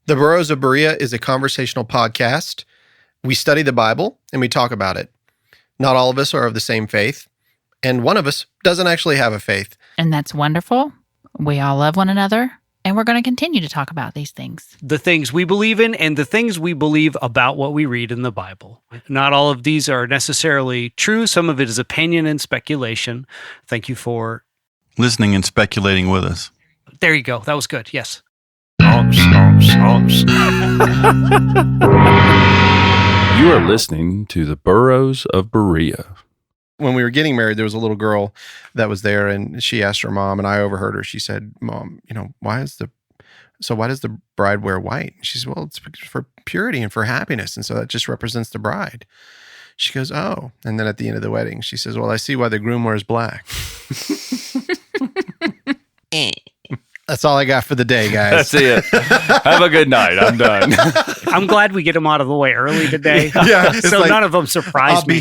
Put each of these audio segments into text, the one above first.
The Burros of Berea is a conversational podcast. We study the Bible and we talk about it. Not all of us are of the same faith, and one of us doesn't actually have a faith. And that's wonderful. We all love one another, and we're going to continue to talk about these things. The things we believe in and the things we believe about what we read in the Bible. Not all of these are necessarily true. Some of it is opinion and speculation. Thank you for listening and speculating with us. There you go. That was good. Yes. You are listening to the Burros of Berea. When we were getting married, there was a little girl that was there, and she asked her mom, and I overheard her. She said, "Mom, why does the bride wear white?" She said, "Well, it's for purity and for happiness, and so that just represents the bride." She goes, "Oh," and then at the end of the wedding, she says, "Well, I see why the groom wears black." That's all I got for the day, guys. That's it. Have a good night. I'm done. I'm glad we get them out of the way early today. Yeah, so like, none of them surprised me.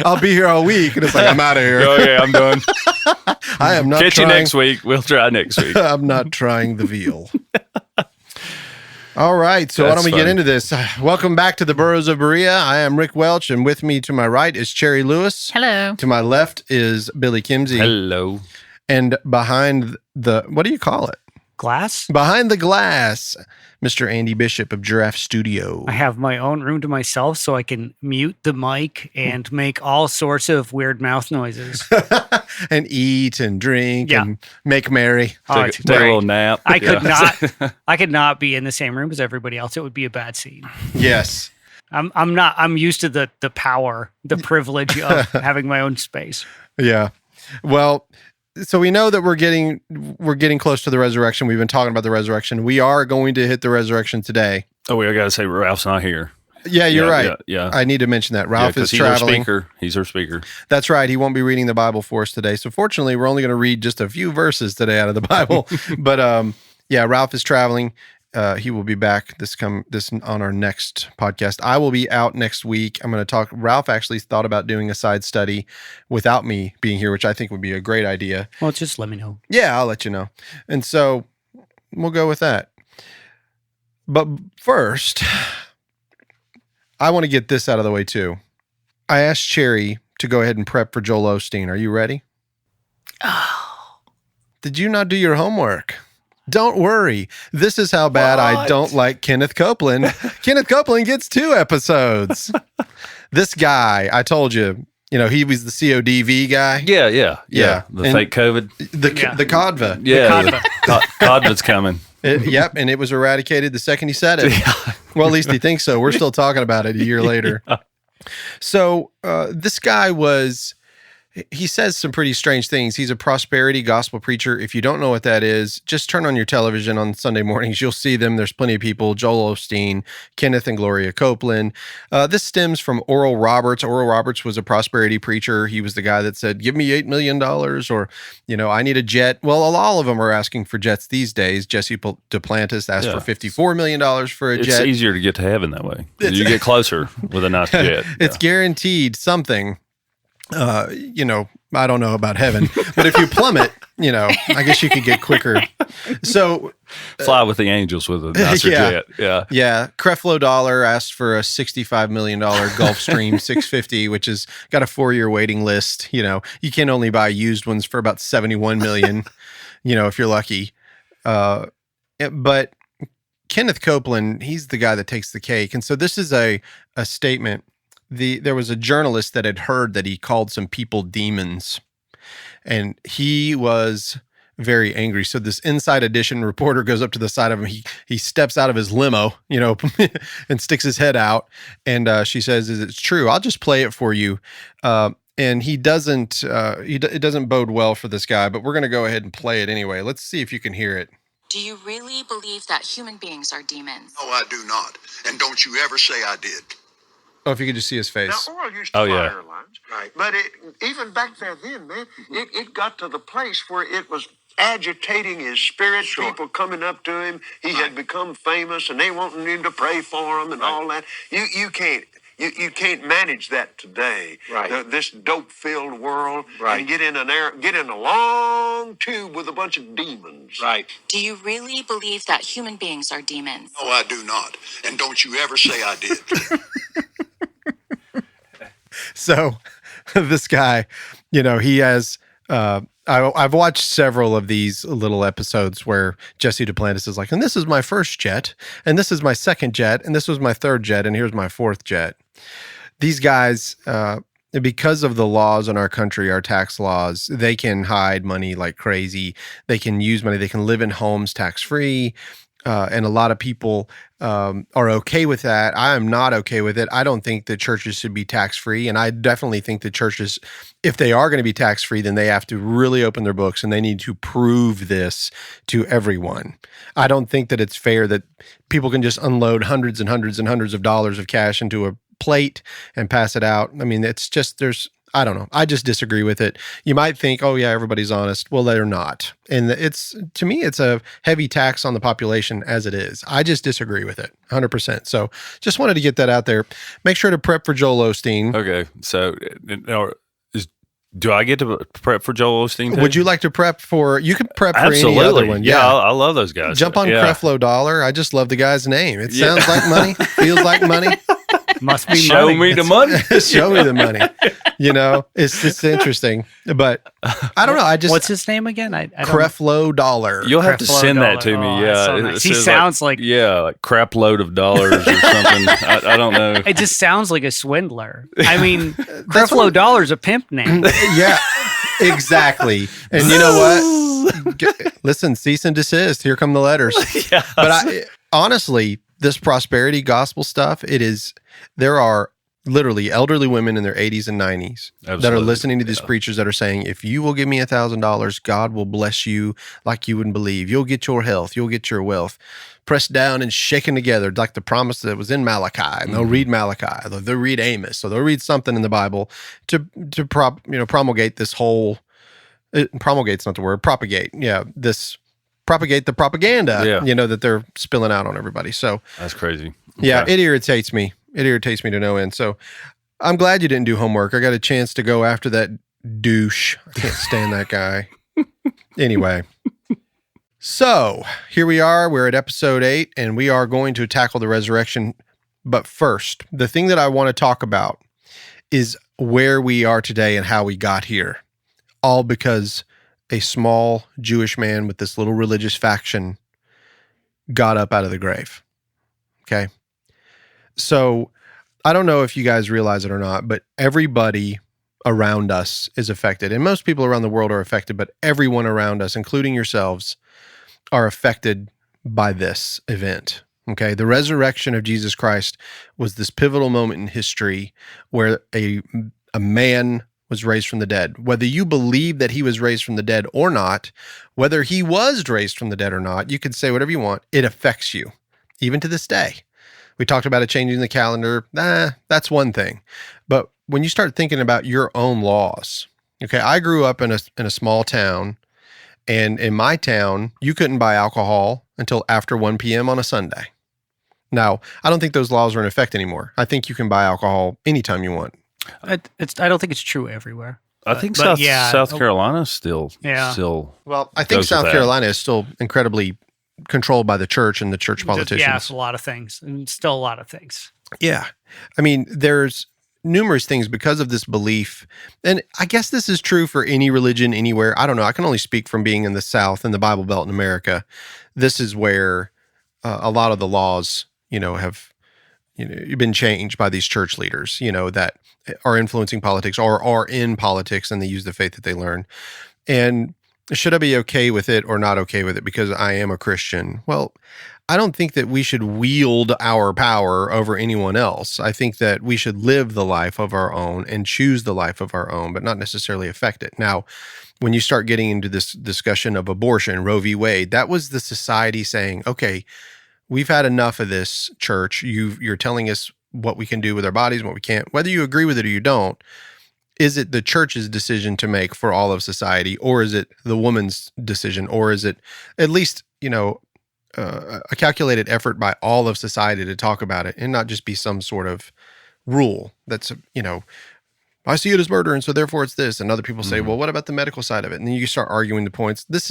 I'll be here all week, and it's like, I'm out of here. Okay, I'm done. I am not Catch you next week. We'll try next week. I'm not trying the veal. All right, so why don't we get into this? Welcome back to the Burros of Berea. I am Rick Welch, and with me to my right is Cherry Lewis. Hello. To my left is Billy Kimsey. Hello. And behind the, what do you call it? Glass? Behind the glass, Mr. Andy Bishop of Giraffe Studio. I have my own room to myself so I can mute the mic and make all sorts of weird mouth noises. And eat and drink and make merry. Take a little nap. I could not be in the same room as everybody else. It would be a bad scene. Yes. I'm used to the power, the privilege of having my own space. Yeah. Well, so we know that we're getting close to the resurrection. We've been talking about the resurrection. We are going to hit the resurrection today. Oh, we got to say Ralph's not here. Yeah, you're right. Yeah. I need to mention that. Ralph is traveling. He's our speaker. That's right. He won't be reading the Bible for us today. So fortunately, we're only going to read just a few verses today out of the Bible. But Ralph is traveling. He will be back this on our next podcast. I will be out next week. I'm going to talk. Ralph actually thought about doing a side study without me being here, which I think would be a great idea. Well, just let me know. Yeah, I'll let you know. And so we'll go with that. But first, I want to get this out of the way too. I asked Cherry to go ahead and prep for Joel Osteen. Are you ready? Oh. Did you not do your homework? Don't worry. This is how bad I don't like Kenneth Copeland. Kenneth Copeland gets 2 episodes. This guy, I told you, he was the CODV guy. Yeah. The and fake COVID. The CODVA. Yeah. CODVA's coming. Yep. And it was eradicated the second he said it. Yeah. Well, at least he thinks so. We're still talking about it a year later. Yeah. So this guy he says some pretty strange things. He's a prosperity gospel preacher. If you don't know what that is, just turn on your television on Sunday mornings. You'll see them. There's plenty of people. Joel Osteen, Kenneth and Gloria Copeland. This stems from Oral Roberts. Oral Roberts was a prosperity preacher. He was the guy that said, give me $8 million or, I need a jet. Well, all of them are asking for jets these days. Jesse Duplantis asked for $54 million for a jet. It's easier to get to heaven that way. You get closer with a nice jet. It's guaranteed something. I don't know about heaven, but if you plummet, I guess you could get quicker. So fly with the angels with a nicer jet. Yeah. Creflo Dollar asked for a $65 million Gulfstream 650, which has got a 4-year waiting list. You can only buy used ones for about $71 million, if you're lucky. But Kenneth Copeland, he's the guy that takes the cake. And so this is a statement. There was a journalist that had heard that he called some people demons, and he was very angry. So this Inside Edition reporter goes up to the side of him. He steps out of his limo, and sticks his head out. And she says, "Is it true? I'll just play it for you." And he doesn't. It doesn't bode well for this guy. But we're going to go ahead and play it anyway. Let's see if you can hear it. Do you really believe that human beings are demons? No, I do not. And don't you ever say I did. Oh, if you could just see his face. Now, Oral used to fly airlines. Right. But even back there then, man, it got to the place where it was agitating his spirit, people coming up to him. He had become famous, and they wanting him to pray for him and all that. You can't. You can't manage that today. Right. This dope-filled world. Right. And get in a long tube with a bunch of demons. Right. Do you really believe that human beings are demons? No, I do not. And don't you ever say I did. So this guy, he has, I've watched several of these little episodes where Jesse Duplantis is like, and this is my first jet, and this is my second jet, and this was my third jet, and here's my fourth jet. These guys, because of the laws in our country, our tax laws, they can hide money like crazy. They can use money. They can live in homes tax-free. And a lot of people are okay with that. I am not okay with it. I don't think that churches should be tax-free. And I definitely think that churches, if they are going to be tax-free, then they have to really open their books and they need to prove this to everyone. I don't think that it's fair that people can just unload hundreds and hundreds and hundreds of dollars of cash into a plate and pass it out. I mean, it's just, I don't know. I just disagree with it. You might think, oh yeah, everybody's honest. Well, they're not. And to me, it's a heavy tax on the population as it is. I just disagree with it 100%. So just wanted to get that out there. Make sure to prep for Joel Osteen. Okay, so do I get to prep for Joel Osteen too? Would you like to prep for, you can prep for Absolutely. any other one. Yeah, I love those guys. Jump on Creflo Dollar. I just love the guy's name. It sounds like money, feels like money. Must be Show money. me the money. Show me the money. It's just interesting. But I don't know. I just What's his name again? I don't Creflo Dollar. You'll have to Creflo send that Dollar. to me. Oh, Yeah, that's so It nice. He says sounds like like crap load of dollars or something. I don't know. it just sounds like a swindler. I mean, Creflo Dollar's a pimp name. Yeah, exactly. And you know what? Listen, cease and desist. Here come the letters. Yeah. But honestly, this prosperity gospel stuff, there are literally elderly women in their 80s and 90s that are Absolutely. listening to these preachers that are saying, if you will give me $1,000, God will bless you like you wouldn't believe. You'll get your health. You'll get your wealth. Pressed down and shaken together like the promise that was in Malachi. And they'll read Malachi. They'll read Amos. So they'll read something in the Bible to promulgate this whole, promulgate's not the word, propagate. Yeah, propagate the propaganda, that they're spilling out on everybody. So That's crazy. yeah, Okay. it irritates me. It irritates me to no end. So I'm glad you didn't do homework. I got a chance to go after that douche. I can't stand that guy. Anyway. So here we are. We're at episode 8, and we are going to tackle the resurrection. But first, the thing that I want to talk about is where we are today and how we got here. All because a small Jewish man with this little religious faction got up out of the grave. Okay. So I don't know if you guys realize it or not, but everybody around us is affected. And most people around the world are affected, but everyone around us, including yourselves, are affected by this event. Okay. The resurrection of Jesus Christ was this pivotal moment in history where a man was raised from the dead. Whether you believe that he was raised from the dead or not, whether he was raised from the dead or not, you could say whatever you want. It affects you, even to this day. We talked about it changing the calendar. That's one thing. But when you start thinking about your own laws, okay, I grew up in a small town, and in my town, you couldn't buy alcohol until after 1 p.m. on a Sunday. Now, I don't think those laws are in effect anymore. I think you can buy alcohol anytime you want. I don't think it's true everywhere. I think But South Carolina still. Well, I think goes with South that. Carolina is still incredibly controlled by the church and the church politicians. Yeah, it's a lot of things, and still a lot of things. Yeah. I mean, there's numerous things because of this belief. And I guess this is true for any religion anywhere. I don't know. I can only speak from being in the South and the Bible Belt in America. This is where a lot of the laws, have been changed by these church leaders, that are influencing politics or are in politics, and they use the faith that they learn. And should I be okay with it or not okay with it because I am a Christian? Well, I don't think that we should wield our power over anyone else. I think that we should live the life of our own and choose the life of our own, but not necessarily affect it. Now, when you start getting into this discussion of abortion, Roe v. Wade, that was the society saying, okay, we've had enough of this, church. You're telling us what we can do with our bodies and what we can't. Whether you agree with it or you don't, is it the church's decision to make for all of society, or is it the woman's decision, or is it at least, a calculated effort by all of society to talk about it and not just be some sort of rule that's, I see it as murder, and so therefore it's this. And other people say, well, what about the medical side of it? And then you start arguing the points. This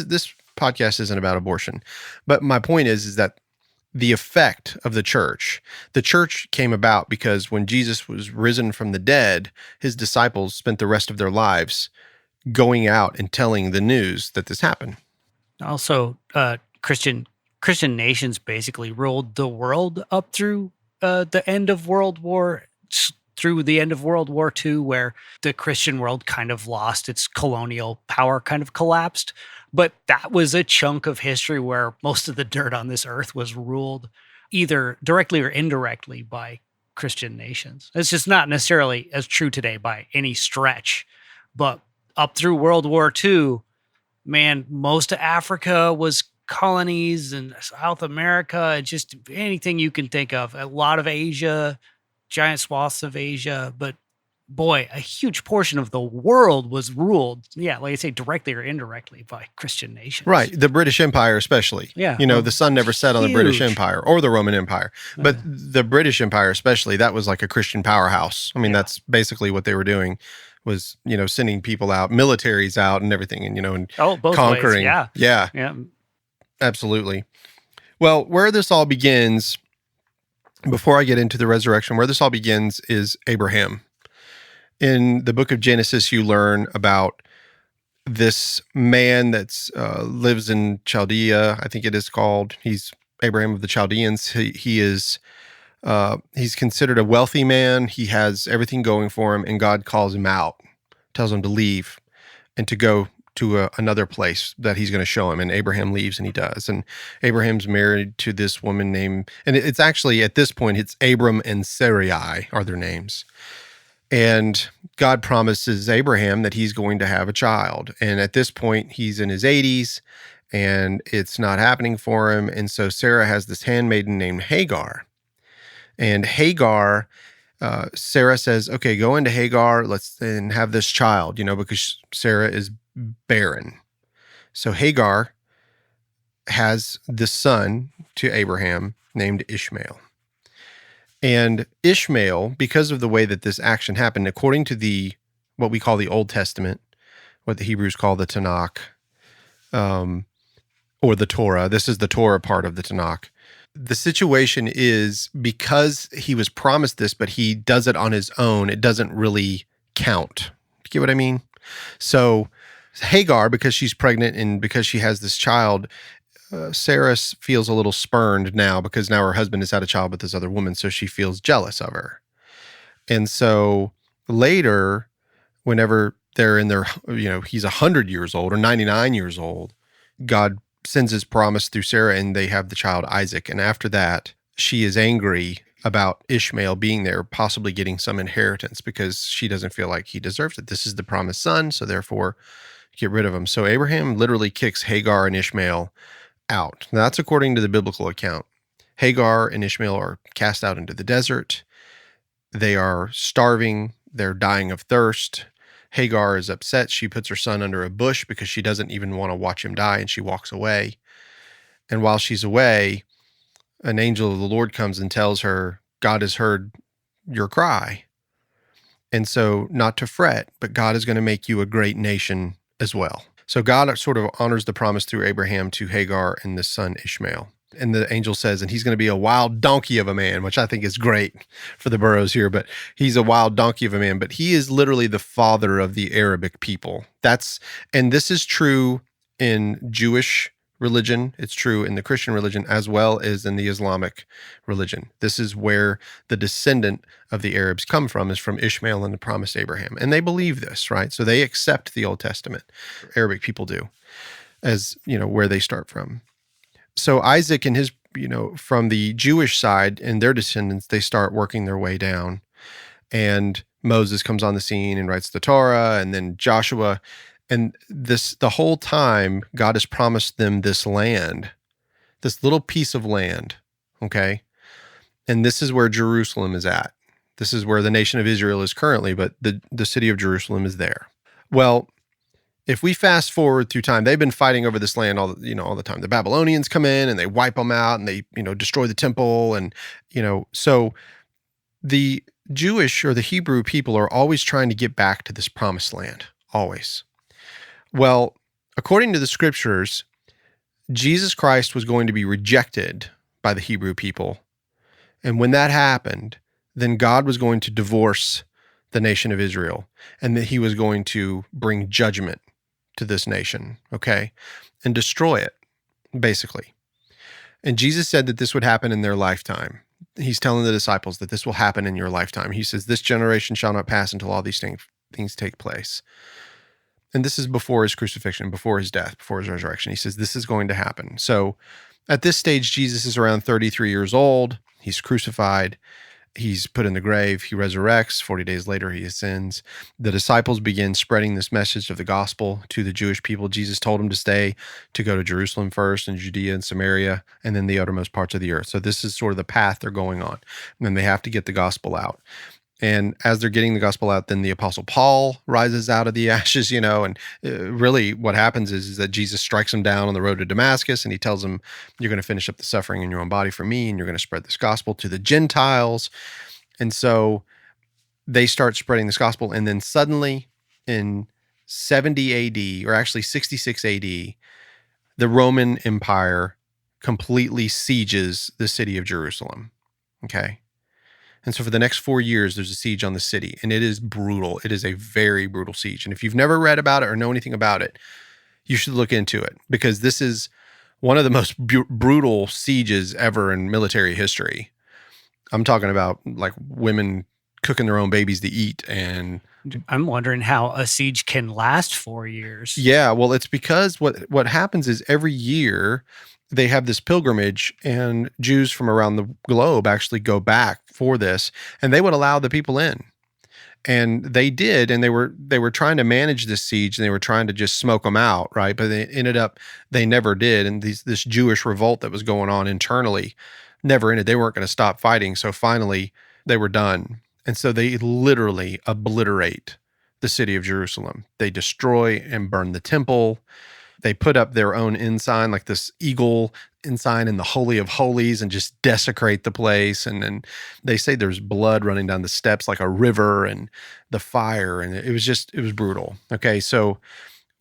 podcast isn't about abortion. But my point is that the effect of the church came about because when Jesus was risen from the dead, his disciples spent the rest of their lives going out and telling the news that this happened. Also, Christian nations basically ruled the world up through the end of World War II, where the Christian world kind of lost its colonial power, kind of collapsed. But that was a chunk of history where most of the dirt on this earth was ruled either directly or indirectly by Christian nations. It's just not necessarily as true today by any stretch. But up through World War II, man, most of Africa was colonies, and South America, just anything you can think of. A lot of Asia, giant swaths of Asia, but boy, a huge portion of the world was ruled, like I say, directly or indirectly by Christian nations. Right. The British Empire especially. Yeah. The sun never set on the British Huge. Empire or the Roman Empire. But the British Empire especially, that was like a Christian powerhouse. I mean, that's basically what they were doing was, sending people out, militaries out and everything, and both conquering. ways, Yeah. Absolutely. Well, where this all begins, before I get into the resurrection, where this all begins is Abraham. In the book of Genesis, you learn about this man that's lives in Chaldea, I think it is called. He's Abraham of the Chaldeans. He's considered a wealthy man. He has everything going for him, and God calls him out, tells him to leave and to go to another place that he's going to show him. And Abraham leaves, and he does. And Abraham's married to this woman named, and it's actually at this point, it's Abram and Sarai are their names. And God promises Abraham that he's going to have a child. And at this point, he's in his 80s, and it's not happening for him. And so Sarah has this handmaiden named Hagar. And Hagar, Sarah says, okay, go into Hagar, and have this child, because Sarah is barren. So Hagar has this son to Abraham named Ishmael. And Ishmael, because of the way that this action happened, according to what we call the Old Testament, what the Hebrews call the Tanakh, or the Torah. This is the Torah part of the Tanakh. The situation is because he was promised this, but he does it on his own, it doesn't really count. You get what I mean? So Hagar, because she's pregnant and because she has this child, Sarah feels a little spurned now because now her husband has had a child with this other woman, so she feels jealous of her. And so later, whenever they're in their, he's 100 years old or 99 years old, God sends his promise through Sarah and they have the child Isaac. And after that, she is angry about Ishmael being there, possibly getting some inheritance because she doesn't feel like he deserves it. This is the promised son, so therefore get rid of him. So Abraham literally kicks Hagar and Ishmael out. Now, that's according to the biblical account. Hagar and Ishmael are cast out into the desert. They are starving. They're dying of thirst. Hagar is upset. She puts her son under a bush because she doesn't even want to watch him die, and she walks away. And while she's away, an angel of the Lord comes and tells her, God has heard your cry. And so not to fret, but God is going to make you a great nation as well. So God sort of honors the promise through Abraham to Hagar and the son Ishmael. And the angel says, and he's going to be a wild donkey of a man, which I think is great for the Burros here, but he's a wild donkey of a man, but he is literally the father of the Arabic people. And this is true in Jewish religion. It's true in the Christian religion as well as in the Islamic religion. This is where the descendant of the Arabs come from, is from Ishmael and the promised Abraham. And they believe this, right? So they accept the Old Testament. Arabic people do, as, where they start from. So Isaac and his, from the Jewish side and their descendants, they start working their way down. And Moses comes on the scene and writes the Torah, and then Joshua. And the whole time, God has promised them this land, this little piece of land, okay? And this is where Jerusalem is at. This is where the nation of Israel is currently, but the city of Jerusalem is there. Well, if we fast forward through time, they've been fighting over this land all the time. The Babylonians come in and they wipe them out and they, destroy the temple. And, so the Jewish or the Hebrew people are always trying to get back to this promised land, always. Well, according to the scriptures, Jesus Christ was going to be rejected by the Hebrew people. And when that happened, then God was going to divorce the nation of Israel, and that he was going to bring judgment to this nation, okay, and destroy it, basically. And Jesus said that this would happen in their lifetime. He's telling the disciples that this will happen in your lifetime. He says, this generation shall not pass until all these things take place. And this is before his crucifixion, before his death, before his resurrection. He says, this is going to happen. So at this stage, Jesus is around 33 years old. He's crucified. He's put in the grave. He resurrects. 40 days later, he ascends. The disciples begin spreading this message of the gospel to the Jewish people. Jesus told them to go to Jerusalem first, and Judea and Samaria, and then the uttermost parts of the earth. So this is sort of the path they're going on. And then they have to get the gospel out. And as they're getting the gospel out, then the Apostle Paul rises out of the ashes, and really what happens is that Jesus strikes him down on the road to Damascus, and he tells him, you're going to finish up the suffering in your own body for me, and you're going to spread this gospel to the Gentiles. And so they start spreading this gospel, and then suddenly in 70 AD, or actually 66 AD, the Roman Empire completely sieges the city of Jerusalem, okay? And so for the next 4 years, there's a siege on the city, and it is brutal. It is a very brutal siege. And if you've never read about it or know anything about it, you should look into it, because this is one of the most brutal sieges ever in military history. I'm talking about like women cooking their own babies to eat. And I'm wondering how a siege can last 4 years. yeah, well, it's because what happens is every year they have this pilgrimage, and Jews from around the globe actually go back for this, and they would allow the people in. And they did, and they were trying to manage this siege, and they were trying to just smoke them out, right? But they never did, and this Jewish revolt that was going on internally never ended. They weren't going to stop fighting, so finally they were done. And so they literally obliterate the city of Jerusalem. They destroy and burn the temple. They put up their own ensign, like this eagle ensign in the Holy of Holies, and just desecrate the place. And then they say there's blood running down the steps like a river, and the fire. And it was brutal. Okay, so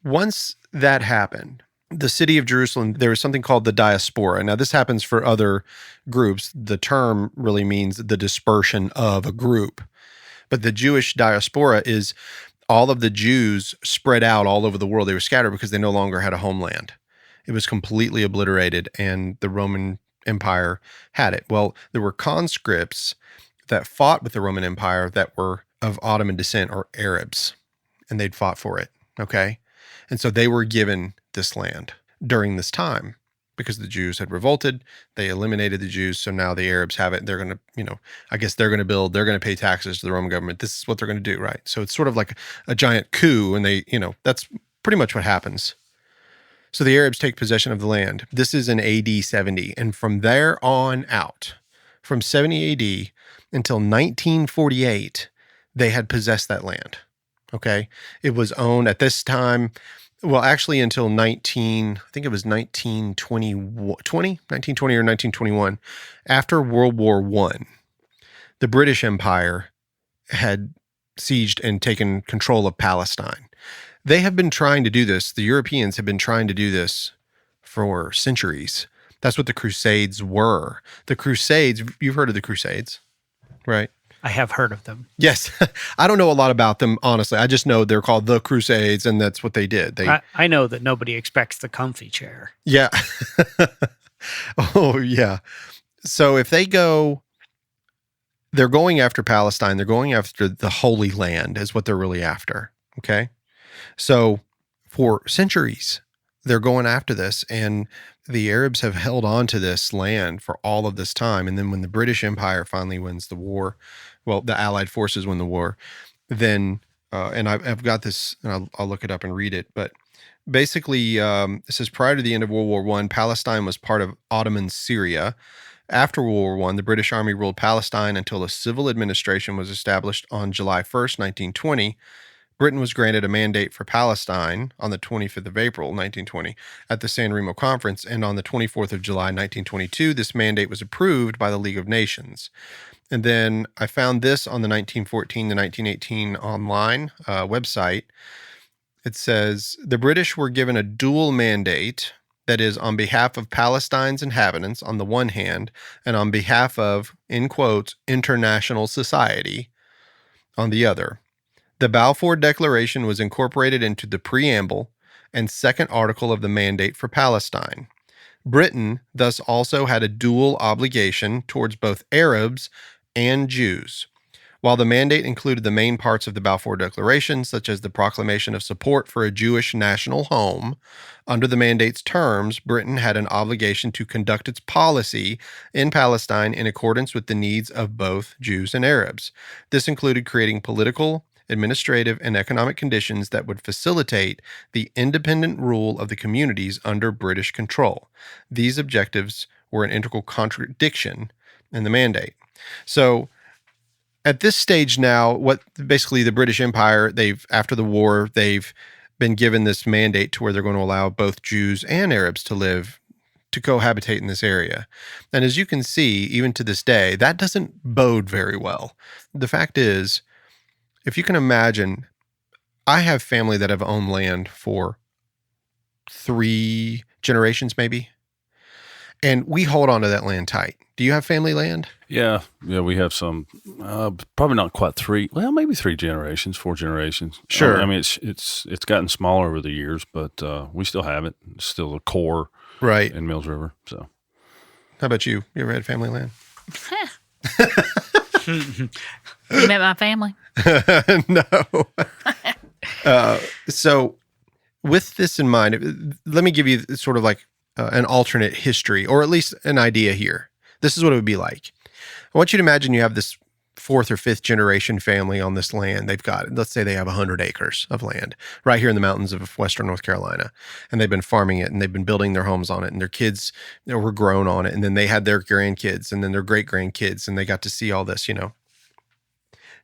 once that happened, the city of Jerusalem, there was something called the diaspora. Now, this happens for other groups. The term really means the dispersion of a group. But the Jewish diaspora is all of the Jews spread out all over the world. They were scattered because they no longer had a homeland. It was completely obliterated, and the Roman Empire had it. Well, there were conscripts that fought with the Roman Empire that were of Ottoman descent, or Arabs, and they'd fought for it, okay? And so they were given this land during this time because the Jews had revolted. They eliminated the Jews, so now the Arabs have it. They're going to, I guess they're going to build, they're going to pay taxes to the Roman government. This is what they're going to do, right? So it's sort of like a giant coup, and they, that's pretty much what happens. So the Arabs take possession of the land. This is in AD 70, and from there on out, from 70 AD until 1948, they had possessed that land, okay? It was owned at this time, well, actually until 1920 or 1921, after World War I, the British Empire had sieged and taken control of Palestine. They have been trying to do this. The Europeans have been trying to do this for centuries. That's what the Crusades were. The Crusades, you've heard of the Crusades, right? I have heard of them. Yes. I don't know a lot about them, honestly. I just know they're called the Crusades, and that's what they did. I know that nobody expects the comfy chair. Yeah. Oh, yeah. So if they're going after Palestine. They're going after the Holy Land is what they're really after, okay? So for centuries, they're going after this, and the Arabs have held on to this land for all of this time. And then when the British Empire finally wins the war, well, the Allied forces win the war, then, and I've got this, and I'll look it up and read it, but basically it says prior to the end of World War I, Palestine was part of Ottoman Syria. After World War I, the British Army ruled Palestine until a civil administration was established on July 1st, 1920. Britain was granted a mandate for Palestine on the 25th of April, 1920, at the San Remo Conference, and on the 24th of July, 1922, this mandate was approved by the League of Nations. And then I found this on the 1914 to 1918 online website. It says, the British were given a dual mandate, that is, on behalf of Palestine's inhabitants on the one hand, and on behalf of, in quotes, international society on the other. The Balfour Declaration was incorporated into the preamble and second article of the Mandate for Palestine. Britain thus also had a dual obligation towards both Arabs and Jews. While the mandate included the main parts of the Balfour Declaration, such as the proclamation of support for a Jewish national home, under the mandate's terms, Britain had an obligation to conduct its policy in Palestine in accordance with the needs of both Jews and Arabs. This included creating political, administrative, and economic conditions that would facilitate the independent rule of the communities under British control. These objectives were an integral contradiction in the mandate. So at this stage now, what basically the British Empire, after the war, they've been given this mandate to where they're going to allow both Jews and Arabs to cohabitate in this area. And as you can see, even to this day, that doesn't bode very well. The fact is, if you can imagine, I have family that have owned land for 3 generations maybe, and we hold on to that land tight. Do you have family land? Yeah, we have some. Probably not quite 3. Well, maybe 3 generations, 4 generations. Sure. I mean, it's gotten smaller over the years, but we still have it. It's still a core, right, in Mills River. So, how about you? You ever had family land? You met my family? No. So, with this in mind, let me give you sort of like an alternate history, or at least an idea here. This is what it would be like. I want you to imagine you have this 4th or 5th generation family on this land. They've got, let's say they have 100 acres of land right here in the mountains of western North Carolina, and they've been farming it, and they've been building their homes on it, and their kids were grown on it, and then they had their grandkids, and then their great-grandkids, and they got to see all this,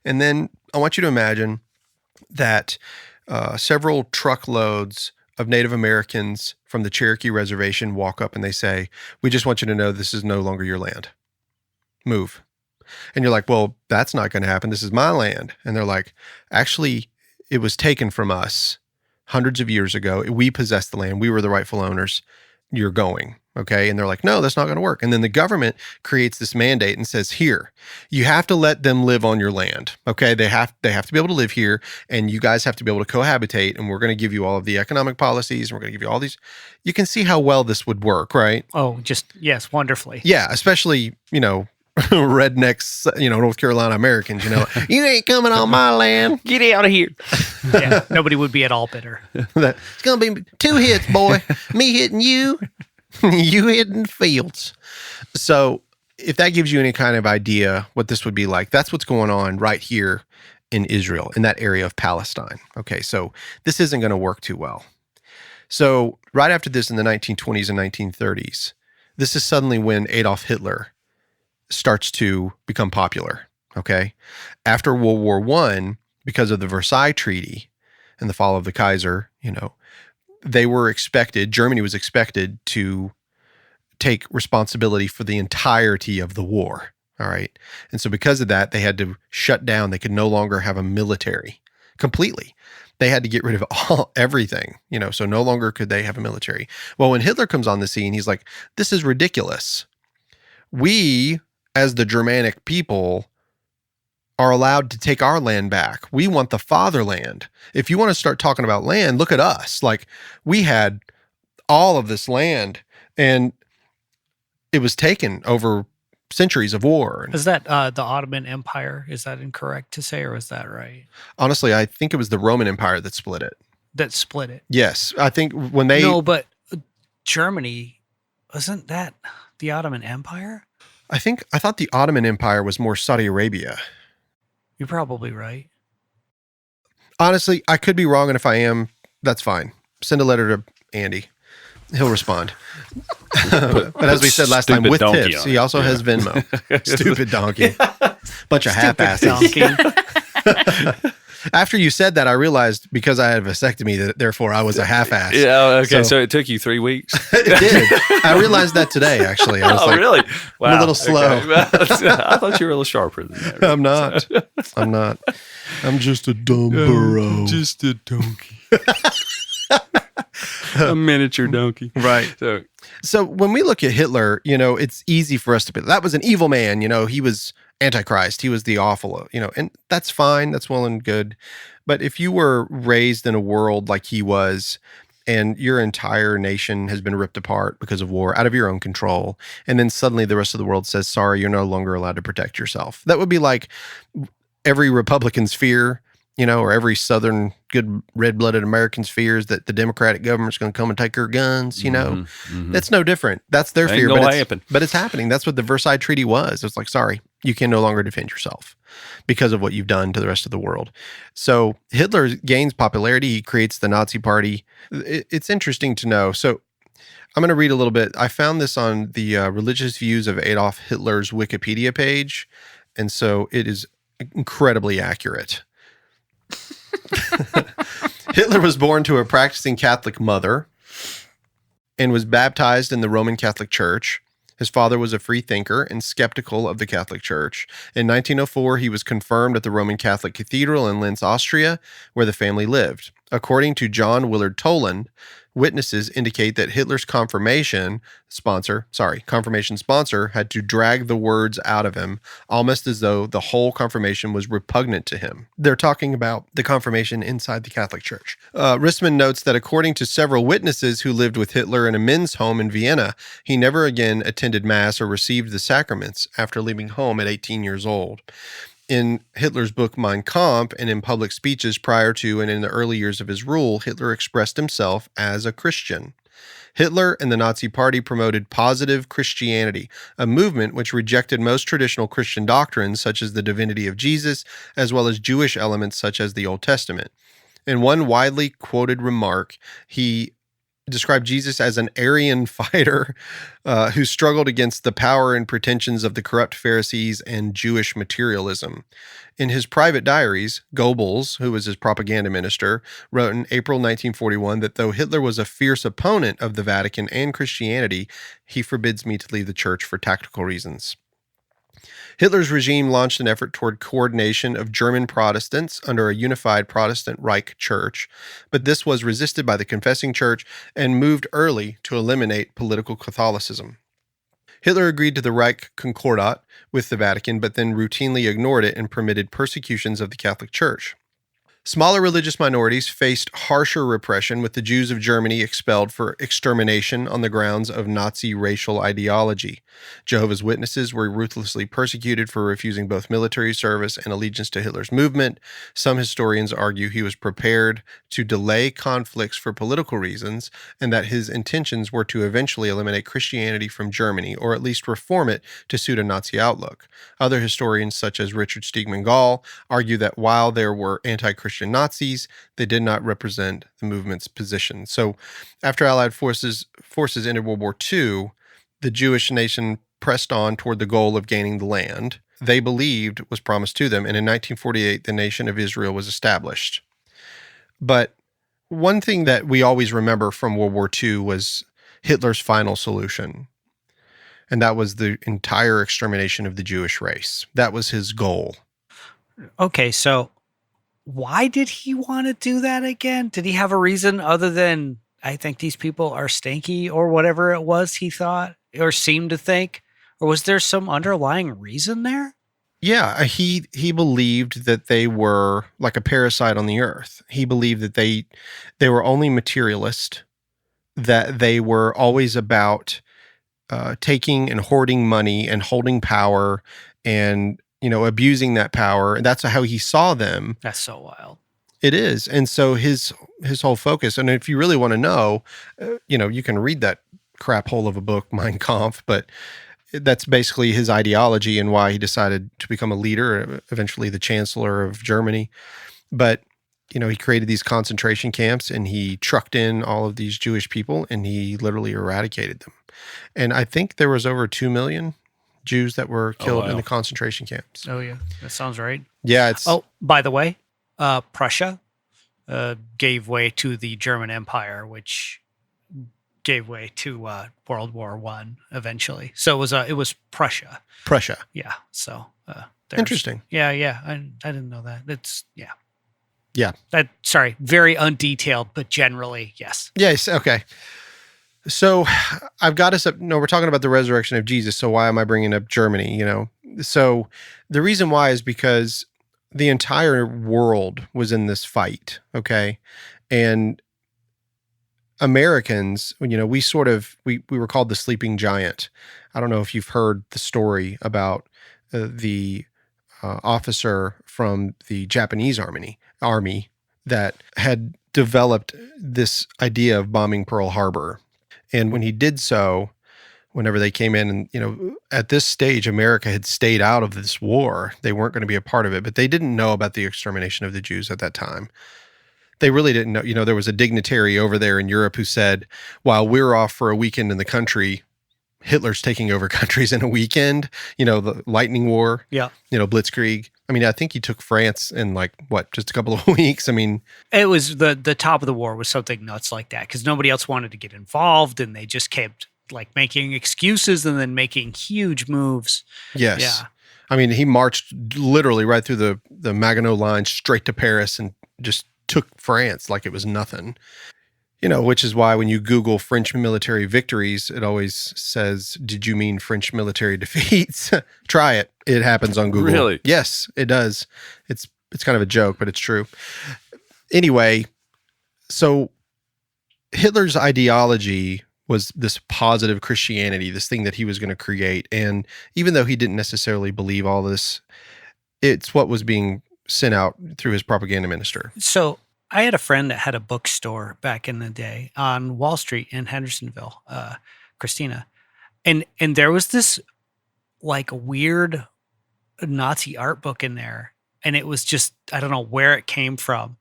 And then I want you to imagine that several truckloads of Native Americans from the Cherokee Reservation walk up and they say, we just want you to know this is no longer your land. Move. And you're like, well, that's not going to happen. This is my land. And they're like, actually, it was taken from us hundreds of years ago. We possessed the land. We were the rightful owners. You're going. Okay. And they're like, no, that's not going to work. And then the government creates this mandate and says, here, you have to let them live on your land. Okay. They have to be able to live here, and you guys have to be able to cohabitate. And we're going to give you all of the economic policies. And we're going to give you all these. You can see how well this would work, right? Oh, yes, wonderfully. Yeah. Especially, rednecks, North Carolina Americans, you ain't coming on my land. Get out of here. Yeah. Nobody would be at all bitter. It's going to be 2 hits, boy. Me hitting you. You hitting fields. So if that gives you any kind of idea what this would be like, that's what's going on right here in Israel, in that area of Palestine. Okay, so this isn't going to work too well. So right after this, in the 1920s and 1930s, this is suddenly when Adolf Hitler starts to become popular, okay? After World War I, because of the Versailles Treaty and the fall of the Kaiser, Germany was expected to take responsibility for the entirety of the war, all right? And so because of that, they had to shut down. They could no longer have a military completely. They had to get rid of everything, so no longer could they have a military. Well, when Hitler comes on the scene, he's like, this is ridiculous. We, as the Germanic people, are allowed to take our land back. We want the fatherland. If you want to start talking about land, look at us. Like, we had all of this land, and it was taken over centuries of war. Is that the Ottoman Empire? Is that incorrect to say, or is that right? Honestly, I think it was the Roman Empire that split it. That split it? Yes. I think when they... No, but Germany, wasn't that the Ottoman Empire? I thought the Ottoman Empire was more Saudi Arabia. You're probably right. Honestly, I could be wrong, and if I am, that's fine. Send a letter to Andy. He'll respond. But as we said last time, with tips, he also has Venmo. Stupid donkey. Bunch of half-asses. After you said that, I realized because I had a vasectomy that therefore I was a half-ass. Yeah. Okay. So it took you 3 weeks. It did. I realized that today, actually. I was Oh, like, really? Wow. I'm a little slow. Okay. I thought you were a little sharper than that. I'm not. I'm not. I'm just a dumb burro. Just a donkey. A miniature donkey. Right. So when we look at Hitler, it's easy for us to be, that was an evil man. He was Antichrist. He was the awful, and that's fine. That's well and good. But if you were raised in a world like he was, and your entire nation has been ripped apart because of war out of your own control, and then suddenly the rest of the world says, sorry, you're no longer allowed to protect yourself. That would be like every Republican's fear, or every Southern good red-blooded American's fears that the Democratic government's going to come and take our guns, That's no different. That's their fear, but it's happening. That's what the Versailles Treaty was. It's like, sorry, you can no longer defend yourself because of what you've done to the rest of the world. So Hitler gains popularity. He creates the Nazi Party. It's interesting to know. So I'm going to read a little bit. I found this on the religious views of Adolf Hitler's Wikipedia page, and so it is incredibly accurate. Hitler was born to a practicing Catholic mother and was baptized in the Roman Catholic Church. His father was a free thinker and skeptical of the Catholic Church. In 1904, he was confirmed at the Roman Catholic Cathedral in Linz, Austria, where the family lived. According to John Willard Toland, witnesses indicate that Hitler's confirmation sponsor had to drag the words out of him, almost as though the whole confirmation was repugnant to him. They're talking about the confirmation inside the Catholic Church. Rissman notes that according to several witnesses who lived with Hitler in a men's home in Vienna, he never again attended Mass or received the sacraments after leaving home at 18 years old. In Hitler's book Mein Kampf and in public speeches prior to and in the early years of his rule, Hitler expressed himself as a Christian. Hitler and the Nazi Party promoted positive Christianity, a movement which rejected most traditional Christian doctrines such as the divinity of Jesus, as well as Jewish elements such as the Old Testament. In one widely quoted remark, he described Jesus as an Aryan fighter who struggled against the power and pretensions of the corrupt Pharisees and Jewish materialism. In his private diaries, Goebbels, who was his propaganda minister, wrote in April 1941 that though Hitler was a fierce opponent of the Vatican and Christianity, he forbids me to leave the church for tactical reasons. Hitler's regime launched an effort toward coordination of German Protestants under a unified Protestant Reich Church, but this was resisted by the confessing church and moved early to eliminate political Catholicism. Hitler agreed to the Reich Concordat with the Vatican, but then routinely ignored it and permitted persecutions of the Catholic Church. Smaller religious minorities faced harsher repression, with the Jews of Germany expelled for extermination on the grounds of Nazi racial ideology. Jehovah's Witnesses were ruthlessly persecuted for refusing both military service and allegiance to Hitler's movement. Some historians argue he was prepared to delay conflicts for political reasons, and that his intentions were to eventually eliminate Christianity from Germany, or at least reform it to suit a Nazi outlook. Other historians, such as Richard Steigman Gall, argue that while there were anti-Christian Nazis, they did not represent the movement's position. So after Allied forces entered World War II, the Jewish nation pressed on toward the goal of gaining the land they believed was promised to them, and in 1948, the nation of Israel was established. But one thing that we always remember from World War II was Hitler's final solution, and that was the entire extermination of the Jewish race. That was his goal. Okay, so why did he want to do that again? Did he have a reason other than, I think these people are stinky, or whatever it was he thought or seemed to think? Or was there some underlying reason there? Yeah, he believed that they were like a parasite on the earth. He believed that they were only materialist, that they were always about taking and hoarding money and holding power and abusing that power. And that's how he saw them. That's so wild. It is. And so his whole focus, and if you really want to know, you can read that crap hole of a book, Mein Kampf, but that's basically his ideology and why he decided to become a leader, eventually the chancellor of Germany. But, he created these concentration camps and he trucked in all of these Jewish people and he literally eradicated them. And I think there was over 2 million Jews that were killed in the concentration camps. Oh, yeah. That sounds right. Yeah. Oh, by the way, Prussia gave way to the German Empire, which gave way to World War One eventually. So it was Prussia. Prussia. Yeah. So Interesting. Yeah. I didn't know that. It's Yeah. Sorry, very undetailed, but generally yes. Yes. Okay. So I've got us up. No, we're talking about the resurrection of Jesus. So why am I bringing up Germany? So the reason why is because the entire world was in this fight. Okay. And Americans, we were called the sleeping giant. I don't know if you've heard the story about the officer from the Japanese army that had developed this idea of bombing Pearl Harbor. And when he did so, whenever they came in and, at this stage, America had stayed out of this war. They weren't going to be a part of it, but they didn't know about the extermination of the Jews at that time. They really didn't know. There was a dignitary over there in Europe who said, while we're off for a weekend in the country, Hitler's taking over countries in a weekend, the Lightning War, Blitzkrieg. I mean, I think he took France in just a couple of weeks. I mean, it was the top of the war was something nuts like that because nobody else wanted to get involved and they just kept making excuses and then making huge moves. Yes. Yeah. I mean, he marched literally right through the Maginot Line straight to Paris and just took France like it was nothing. Which is why when you Google French military victories, it always says, did you mean French military defeats? Try it. It happens on Google. Really? Yes, it does. It's kind of a joke, but it's true. Anyway, so Hitler's ideology was this positive Christianity, this thing that he was going to create. And even though he didn't necessarily believe all this, it's what was being sent out through his propaganda minister. So I had a friend that had a bookstore back in the day on Wall Street in Hendersonville, Christina. And there was this weird Nazi art book in there. And it was just, I don't know where it came from.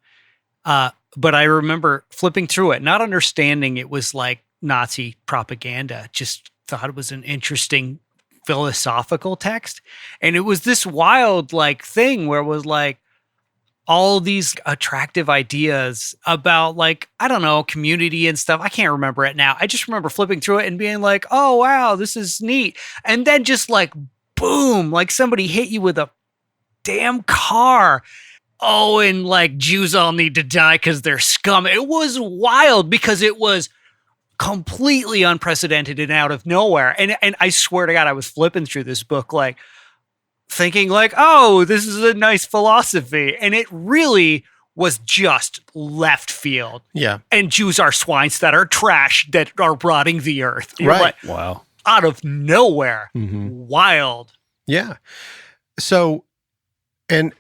But I remember flipping through it, not understanding it was Nazi propaganda, just thought it was an interesting philosophical text. And it was this wild thing where it was all these attractive ideas about I don't know, community and stuff. I can't remember it now. I just remember flipping through it and being oh, wow, this is neat. And then just boom, somebody hit you with a damn car. Oh, and Jews all need to die because they're scum. It was wild because it was completely unprecedented and out of nowhere. And I swear to God, I was flipping through this book thinking oh, this is a nice philosophy. And it really was just left field. Yeah. And Jews are swines that are trash, that are rotting the earth. Right. Wow. Out of nowhere. Mm-hmm. Wild. Yeah. So, and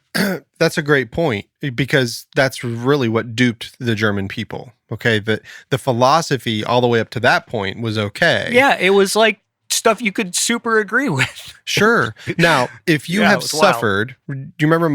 that's a great point because that's really what duped the German people. Okay. The philosophy all the way up to that point was okay. Yeah. It was stuff you could super agree with. Sure. Now, if you have suffered, do you remember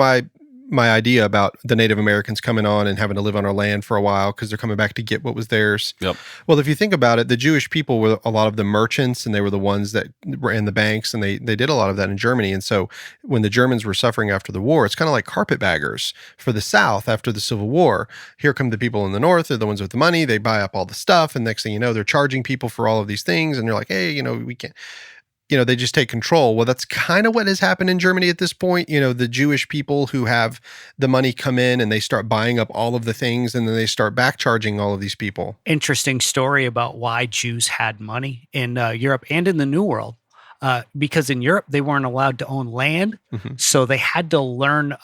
my idea about the Native Americans coming on and having to live on our land for a while because they're coming back to get what was theirs? Yep. Well, if you think about it, the Jewish people were a lot of the merchants and they were the ones that ran the banks and they did a lot of that in Germany. And so when the Germans were suffering after the war, it's kind of like carpetbaggers for the South after the Civil War. Here come the people in the North, they're the ones with the money, they buy up all the stuff. And next thing you know, they're charging people for all of these things. And they're like, hey, we can't. They just take control. Well, that's kind of what has happened in Germany at this point. The Jewish people who have the money come in and they start buying up all of the things and then they start back charging all of these people. Interesting story about why Jews had money in Europe and in the New World. Because in Europe, they weren't allowed to own land. Mm-hmm. So they had to learn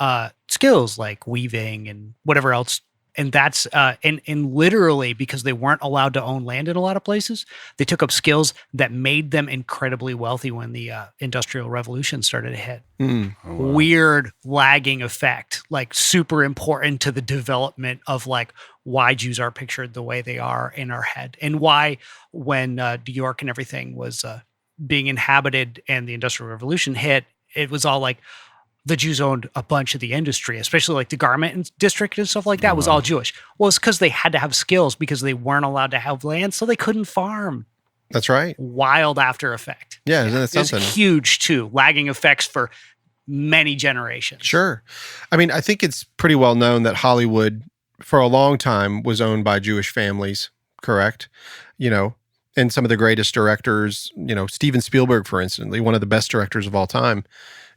skills like weaving and whatever else. And that's and literally because they weren't allowed to own land in a lot of places, they took up skills that made them incredibly wealthy when the Industrial Revolution started to hit. Mm. Oh, wow. Weird lagging effect, super important to the development of why Jews are pictured the way they are in our head, and why when New York and everything was being inhabited and the Industrial Revolution hit, it was all the Jews owned a bunch of the industry, especially the garment district and stuff like that was all Jewish. Well, it's because they had to have skills because they weren't allowed to have land, so they couldn't farm. That's right. Wild after effect. Yeah, isn't that something? It's huge too. Lagging effects for many generations. Sure. I mean, I think it's pretty well known that Hollywood for a long time was owned by Jewish families, correct? You know, and some of the greatest directors, Steven Spielberg, for instance, one of the best directors of all time,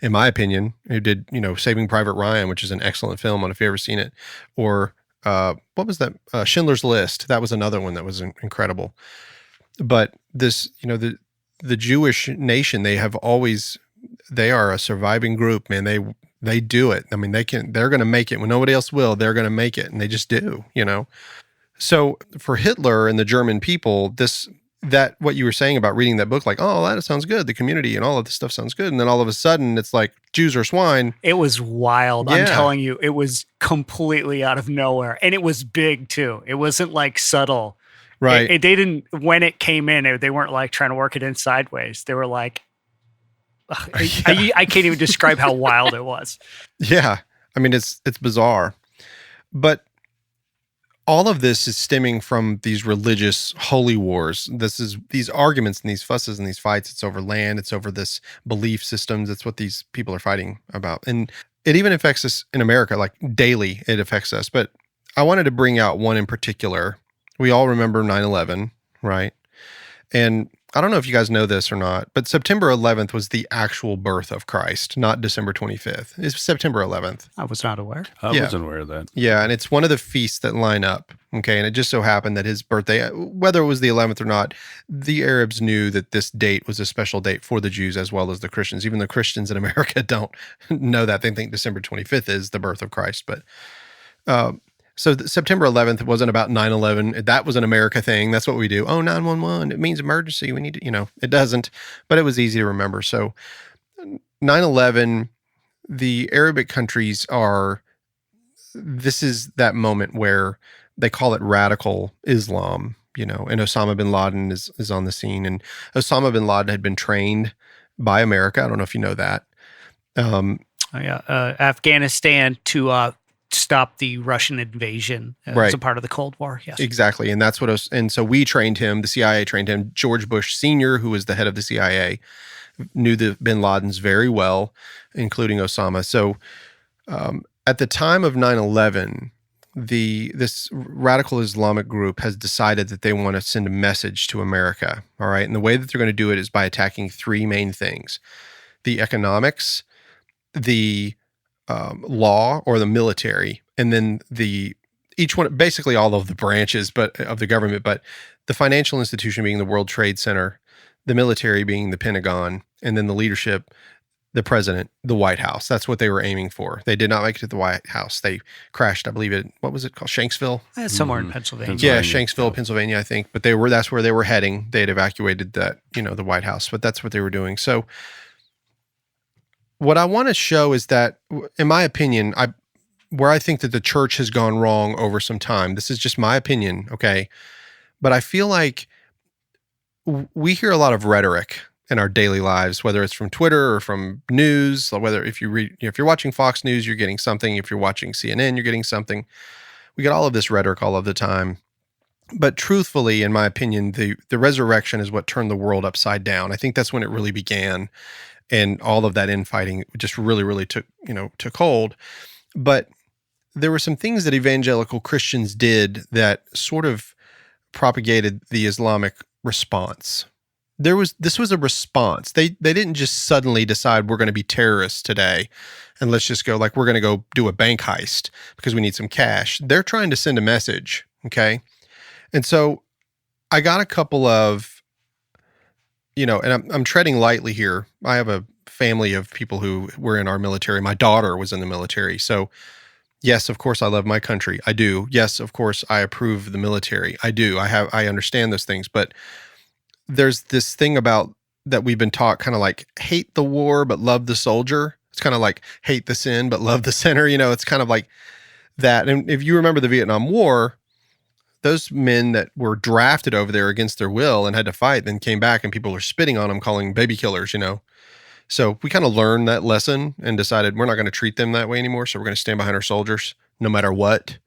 in my opinion, who did, Saving Private Ryan, which is an excellent film. I don't know if you've ever seen it. Or what was that? Schindler's List. That was another one that was incredible. But this, the Jewish nation, they are a surviving group, man. They do it. I mean, they're going to make it when nobody else will. They're going to make it, and they just do, So for Hitler and the German people, that what you were saying about reading that book, like, oh, that sounds good, the community and all of this stuff sounds good, and then all of a sudden it's like Jews are swine. It was wild. Yeah. I'm telling you, it was completely out of nowhere, and it was big too. It wasn't like subtle. Right. They didn't, when it came in, they weren't like trying to work it in sideways. They were like, I can't even describe how wild it was. Yeah. I mean, it's bizarre. But all of this is stemming from these religious holy wars. These arguments and these fusses and these fights. It's over land. It's over this belief systems. It's what these people are fighting about. And it even affects us in America, like daily it affects us. But I wanted to bring out one in particular. We all remember 9/11, right? And I don't know if you guys know this or not, but September 11th was the actual birth of Christ, not December 25th. It's September 11th. I was not aware. I wasn't aware of that. Yeah, and it's one of the feasts that line up, okay? And it just so happened that his birthday, whether it was the 11th or not, the Arabs knew that this date was a special date for the Jews as well as the Christians. Even the Christians in America don't know that. They think December 25th is the birth of Christ. But so September 11th wasn't about 9/11. That was an America thing. That's what we do. Oh, 911, it means emergency. We need to, it doesn't, but it was easy to remember. So 9/11, the Arabic countries this is that moment where they call it radical Islam, and Osama bin Laden is on the scene. And Osama bin Laden had been trained by America. I don't know if you know that. Afghanistan to stop the Russian invasion as a part of the Cold War. Yes, exactly. And that's and so we trained him. The CIA trained him. George Bush Sr., who was the head of the CIA, knew the bin Ladens very well, including Osama. So at the time of 9/11, this radical Islamic group has decided that they want to send a message to America. All right. And the way that they're going to do it is by attacking three main things: the economics, the law or the military, and then each one, basically all of the branches of the government, but the financial institution being the World Trade Center, the military being the Pentagon, and then the leadership, the president, the White House. That's what they were aiming for. They did not make it to the White House. They crashed, I believe what was it called? Shanksville? Somewhere in Pennsylvania. Yeah, Shanksville, Pennsylvania, I think. But that's where they were heading. They had evacuated the White House, but that's what they were doing. So what I want to show is that, in my opinion, where I think that the church has gone wrong over some time, this is just my opinion, okay? But I feel like we hear a lot of rhetoric in our daily lives, whether it's from Twitter or from news, whether if you're watching Fox News, you're getting something. If you're watching CNN, you're getting something. We get all of this rhetoric all of the time. But truthfully, in my opinion, the resurrection is what turned the world upside down. I think that's when it really began. And all of that infighting just really, really took hold. But there were some things that evangelical Christians did that sort of propagated the Islamic response. This was a response. They didn't just suddenly decide we're going to be terrorists today and let's just go like we're going to go do a bank heist because we need some cash. They're trying to send a message, okay? And so I got a couple of and I'm treading lightly here. I have a family of people who were in our military. My daughter was in the military. So yes, of course I love my country. I do. Yes, of course I approve the military. I do. I understand those things, but there's this thing about that we've been taught, kind of like hate the war, but love the soldier. It's kind of like hate the sin, but love the sinner. It's kind of like that. And if you remember the Vietnam War, those men that were drafted over there against their will and had to fight, then came back and people were spitting on them, calling baby killers, So we kind of learned that lesson and decided we're not going to treat them that way anymore. So we're going to stand behind our soldiers no matter what.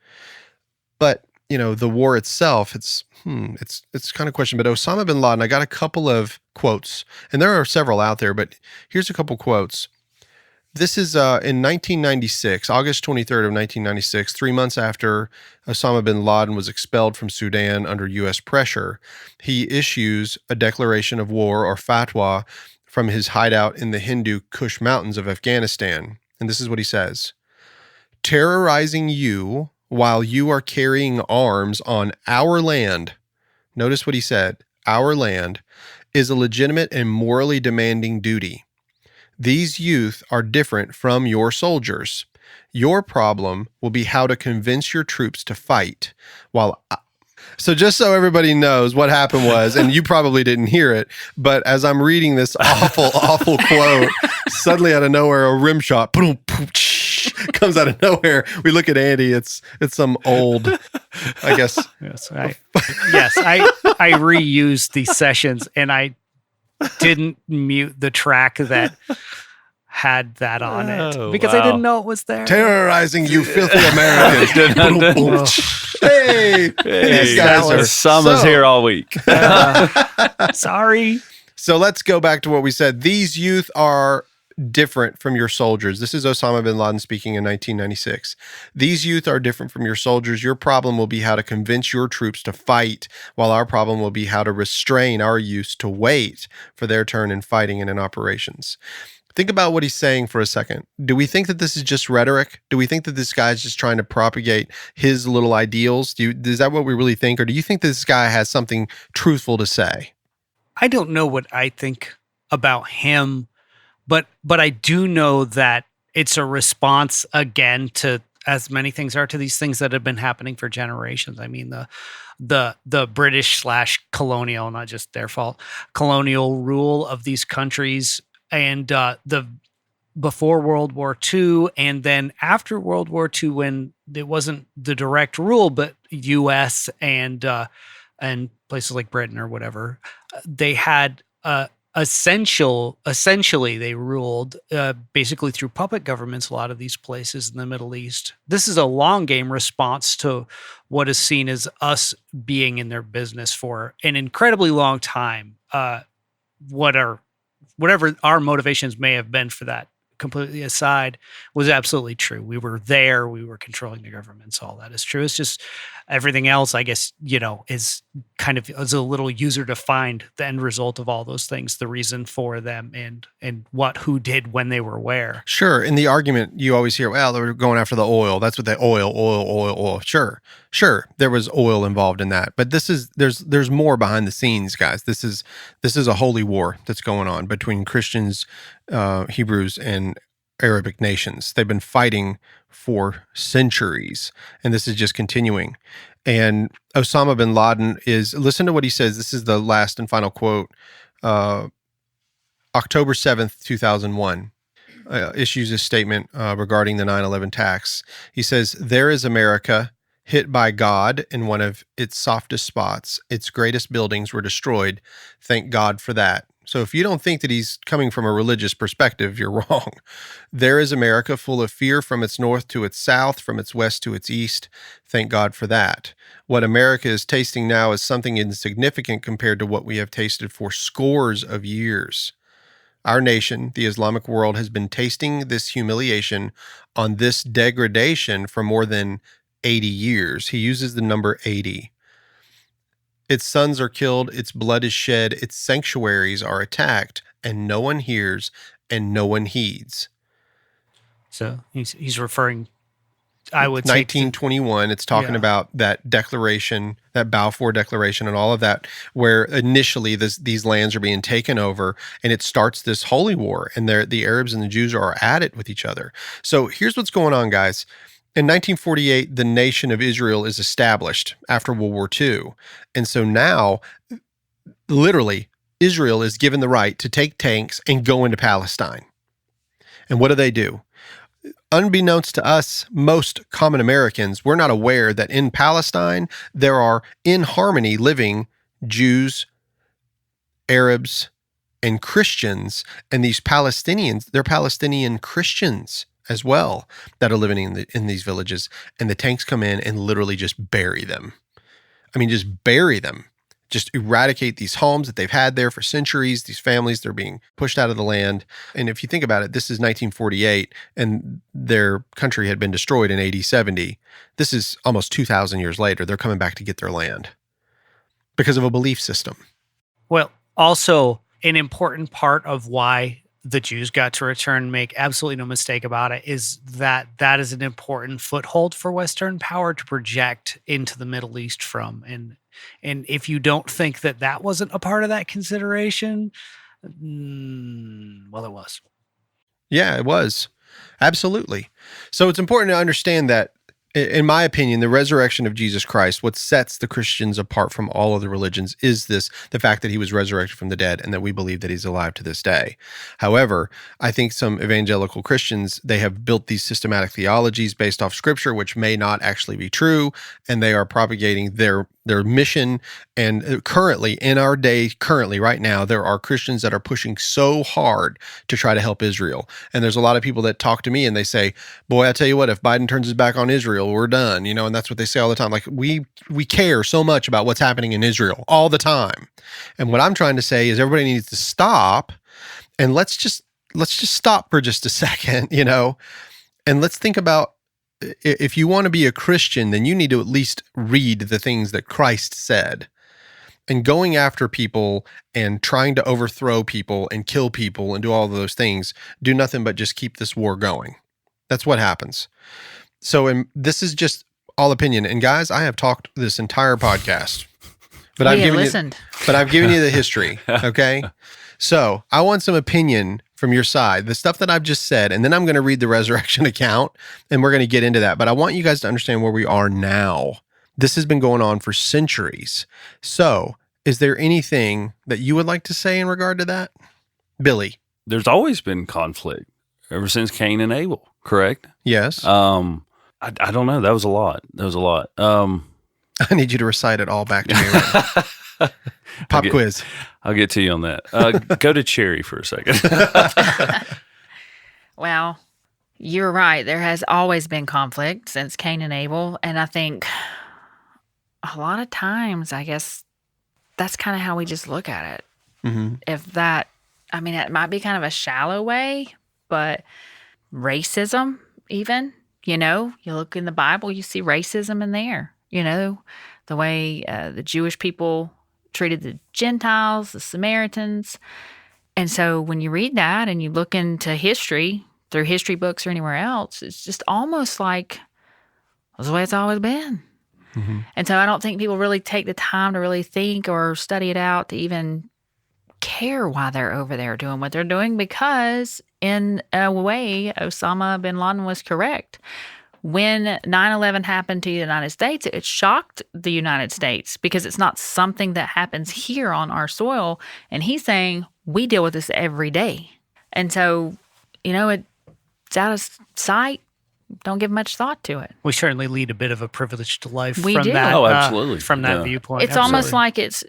But, the war itself, it's kind of a question. But Osama bin Laden, I got a couple of quotes, and there are several out there, but here's a couple quotes. This is in 1996, August 23rd of 1996, 3 months after Osama bin Laden was expelled from Sudan under U.S. pressure. He issues a declaration of war, or fatwa, from his hideout in the Hindu Kush Mountains of Afghanistan. And this is what he says: terrorizing you while you are carrying arms on our land, notice what he said, our land, is a legitimate and morally demanding duty. These youth are different from your soldiers. Your problem will be how to convince your troops to fight So just so everybody knows, what happened was, and you probably didn't hear it, but as I'm reading this awful quote, suddenly out of nowhere, a rim shot comes out of nowhere. We look at Andy. It's some old, I guess. Yes, I reused these sessions, and I didn't mute the track that had that on it because I didn't know it was there. Terrorizing you filthy Americans. Hey, these guys are Summer's here all week. Sorry. So let's go back to what we said. These youth are different from your soldiers. This is Osama bin Laden speaking in 1996. These youth are different from your soldiers. Your problem will be how to convince your troops to fight, while our problem will be how to restrain our youth to wait for their turn in fighting and in operations. Think about what he's saying for a second. Do we think that this is just rhetoric? Do we think that this guy's just trying to propagate his little ideals? Is that what we really think? Or do you think this guy has something truthful to say? I don't know what I think about him, but I do know that it's a response again to, as many things are, to these things that have been happening for generations. I mean, the British / colonial, not just their fault, colonial rule of these countries, and the before World War II, and then after World War II, when it wasn't the direct rule, but U.S. and places like Britain or whatever, they had essentially they ruled basically through puppet governments a lot of these places in the Middle East. This is a long game response to what is seen as us being in their business for an incredibly long time. Whatever our motivations may have been for that, completely aside, was absolutely true. We were there. We were controlling the governments. All that is true. It's just everything else, I guess, is kind of is a little user defined, the end result of all those things, the reason for them, and who did when they were where. Sure. In the argument, you always hear, well, they were going after the oil. That's what they oil. Sure. There was oil involved in that. But there's more behind the scenes, guys. This is a holy war that's going on between Christians, Hebrews, and Arabic nations. They've been fighting for centuries, and this is just continuing. And Osama bin Laden listen to what he says. This is the last and final quote. October 7th, 2001, issues a statement regarding the 9/11 attacks. He says, "There is America, hit by God in one of its softest spots. Its greatest buildings were destroyed. Thank God for that." So if you don't think that he's coming from a religious perspective, you're wrong. There is America, full of fear from its north to its south, from its west to its east. Thank God for that. What America is tasting now is something insignificant compared to what we have tasted for scores of years. Our nation, the Islamic world, has been tasting this humiliation on this degradation for more than 80 years. He uses the number 80. Its sons are killed, its blood is shed, its sanctuaries are attacked, and no one hears and no one heeds. So he's referring, I would say, 1921. It's talking about that declaration, that Balfour Declaration, and all of that, where initially these lands are being taken over, and it starts this holy war, and the Arabs and the Jews are at it with each other. So here's what's going on, guys. In 1948, the nation of Israel is established after World War II. And so now, literally, Israel is given the right to take tanks and go into Palestine. And what do? Unbeknownst to us, most common Americans, we're not aware that in Palestine, there are in harmony living Jews, Arabs, and Christians. And these Palestinians, they're Palestinian Christians as well that are living in these villages, and the tanks come in and literally just bury them. I mean, just bury them. just eradicate these homes that they've had there for centuries. These families, they're being pushed out of the land. And if you think about it, this is 1948 and their country had been destroyed in AD 70. This is almost 2,000 years later. They're coming back to get their land because of a belief system. Well, also an important part of why the Jews got to return, make absolutely no mistake about it, is that is an important foothold for Western power to project into the Middle East from. And if you don't think that wasn't a part of that consideration, well, it was. Yeah, it was. Absolutely. So it's important to understand that, in my opinion, the resurrection of Jesus Christ, what sets the Christians apart from all other religions is the fact that he was resurrected from the dead and that we believe that he's alive to this day. However, I think some evangelical Christians, they have built these systematic theologies based off scripture, which may not actually be true, and they are propagating their mission. And currently, in our day, right now, there are Christians that are pushing so hard to try to help Israel. And there's a lot of people that talk to me and they say, boy, I tell you what, if Biden turns his back on Israel, we're done, and that's what they say all the time. Like, we care so much about what's happening in Israel all the time. And what I'm trying to say is everybody needs to stop, and let's just stop for just a second, and let's think about, if you want to be a Christian, then you need to at least read the things that Christ said. And going after people and trying to overthrow people and kill people and do all of those things do nothing but just keep this war going. That's what happens. So this is just all opinion. And guys, I have talked this entire podcast, but I've given you the history. Okay. So I want some opinion from your side, the stuff that I've just said, and then I'm going to read the resurrection account and we're going to get into that. But I want you guys to understand where we are now. This has been going on for centuries. So is there anything that you would like to say in regard to that? Billy? There's always been conflict ever since Cain and Abel, correct? Yes. I don't know. That was a lot. I need you to recite it all back to me. Right? Pop quiz. I'll get to you on that. Go to Cherry for a second. Well, you're right. There has always been conflict since Cain and Abel. And I think a lot of times, I guess, that's kind of how we just look at it. Mm-hmm. It might be kind of a shallow way, but racism even, you look in the Bible, you see racism in there, the way the Jewish people treated the Gentiles, the Samaritans. And so when you read that and you look into history, through history books or anywhere else, it's just almost like that's the way it's always been. Mm-hmm. And so I don't think people really take the time to really think or study it out to even care why they're over there doing what they're doing, because in a way, Osama bin Laden was correct. When 9/11 happened to the United States, it shocked the United States because it's not something that happens here on our soil. And he's saying we deal with this every day. And so, it's out of sight. Don't give much thought to it. We certainly lead a bit of a privileged life we from do. that. Absolutely. From that viewpoint. It's almost like it's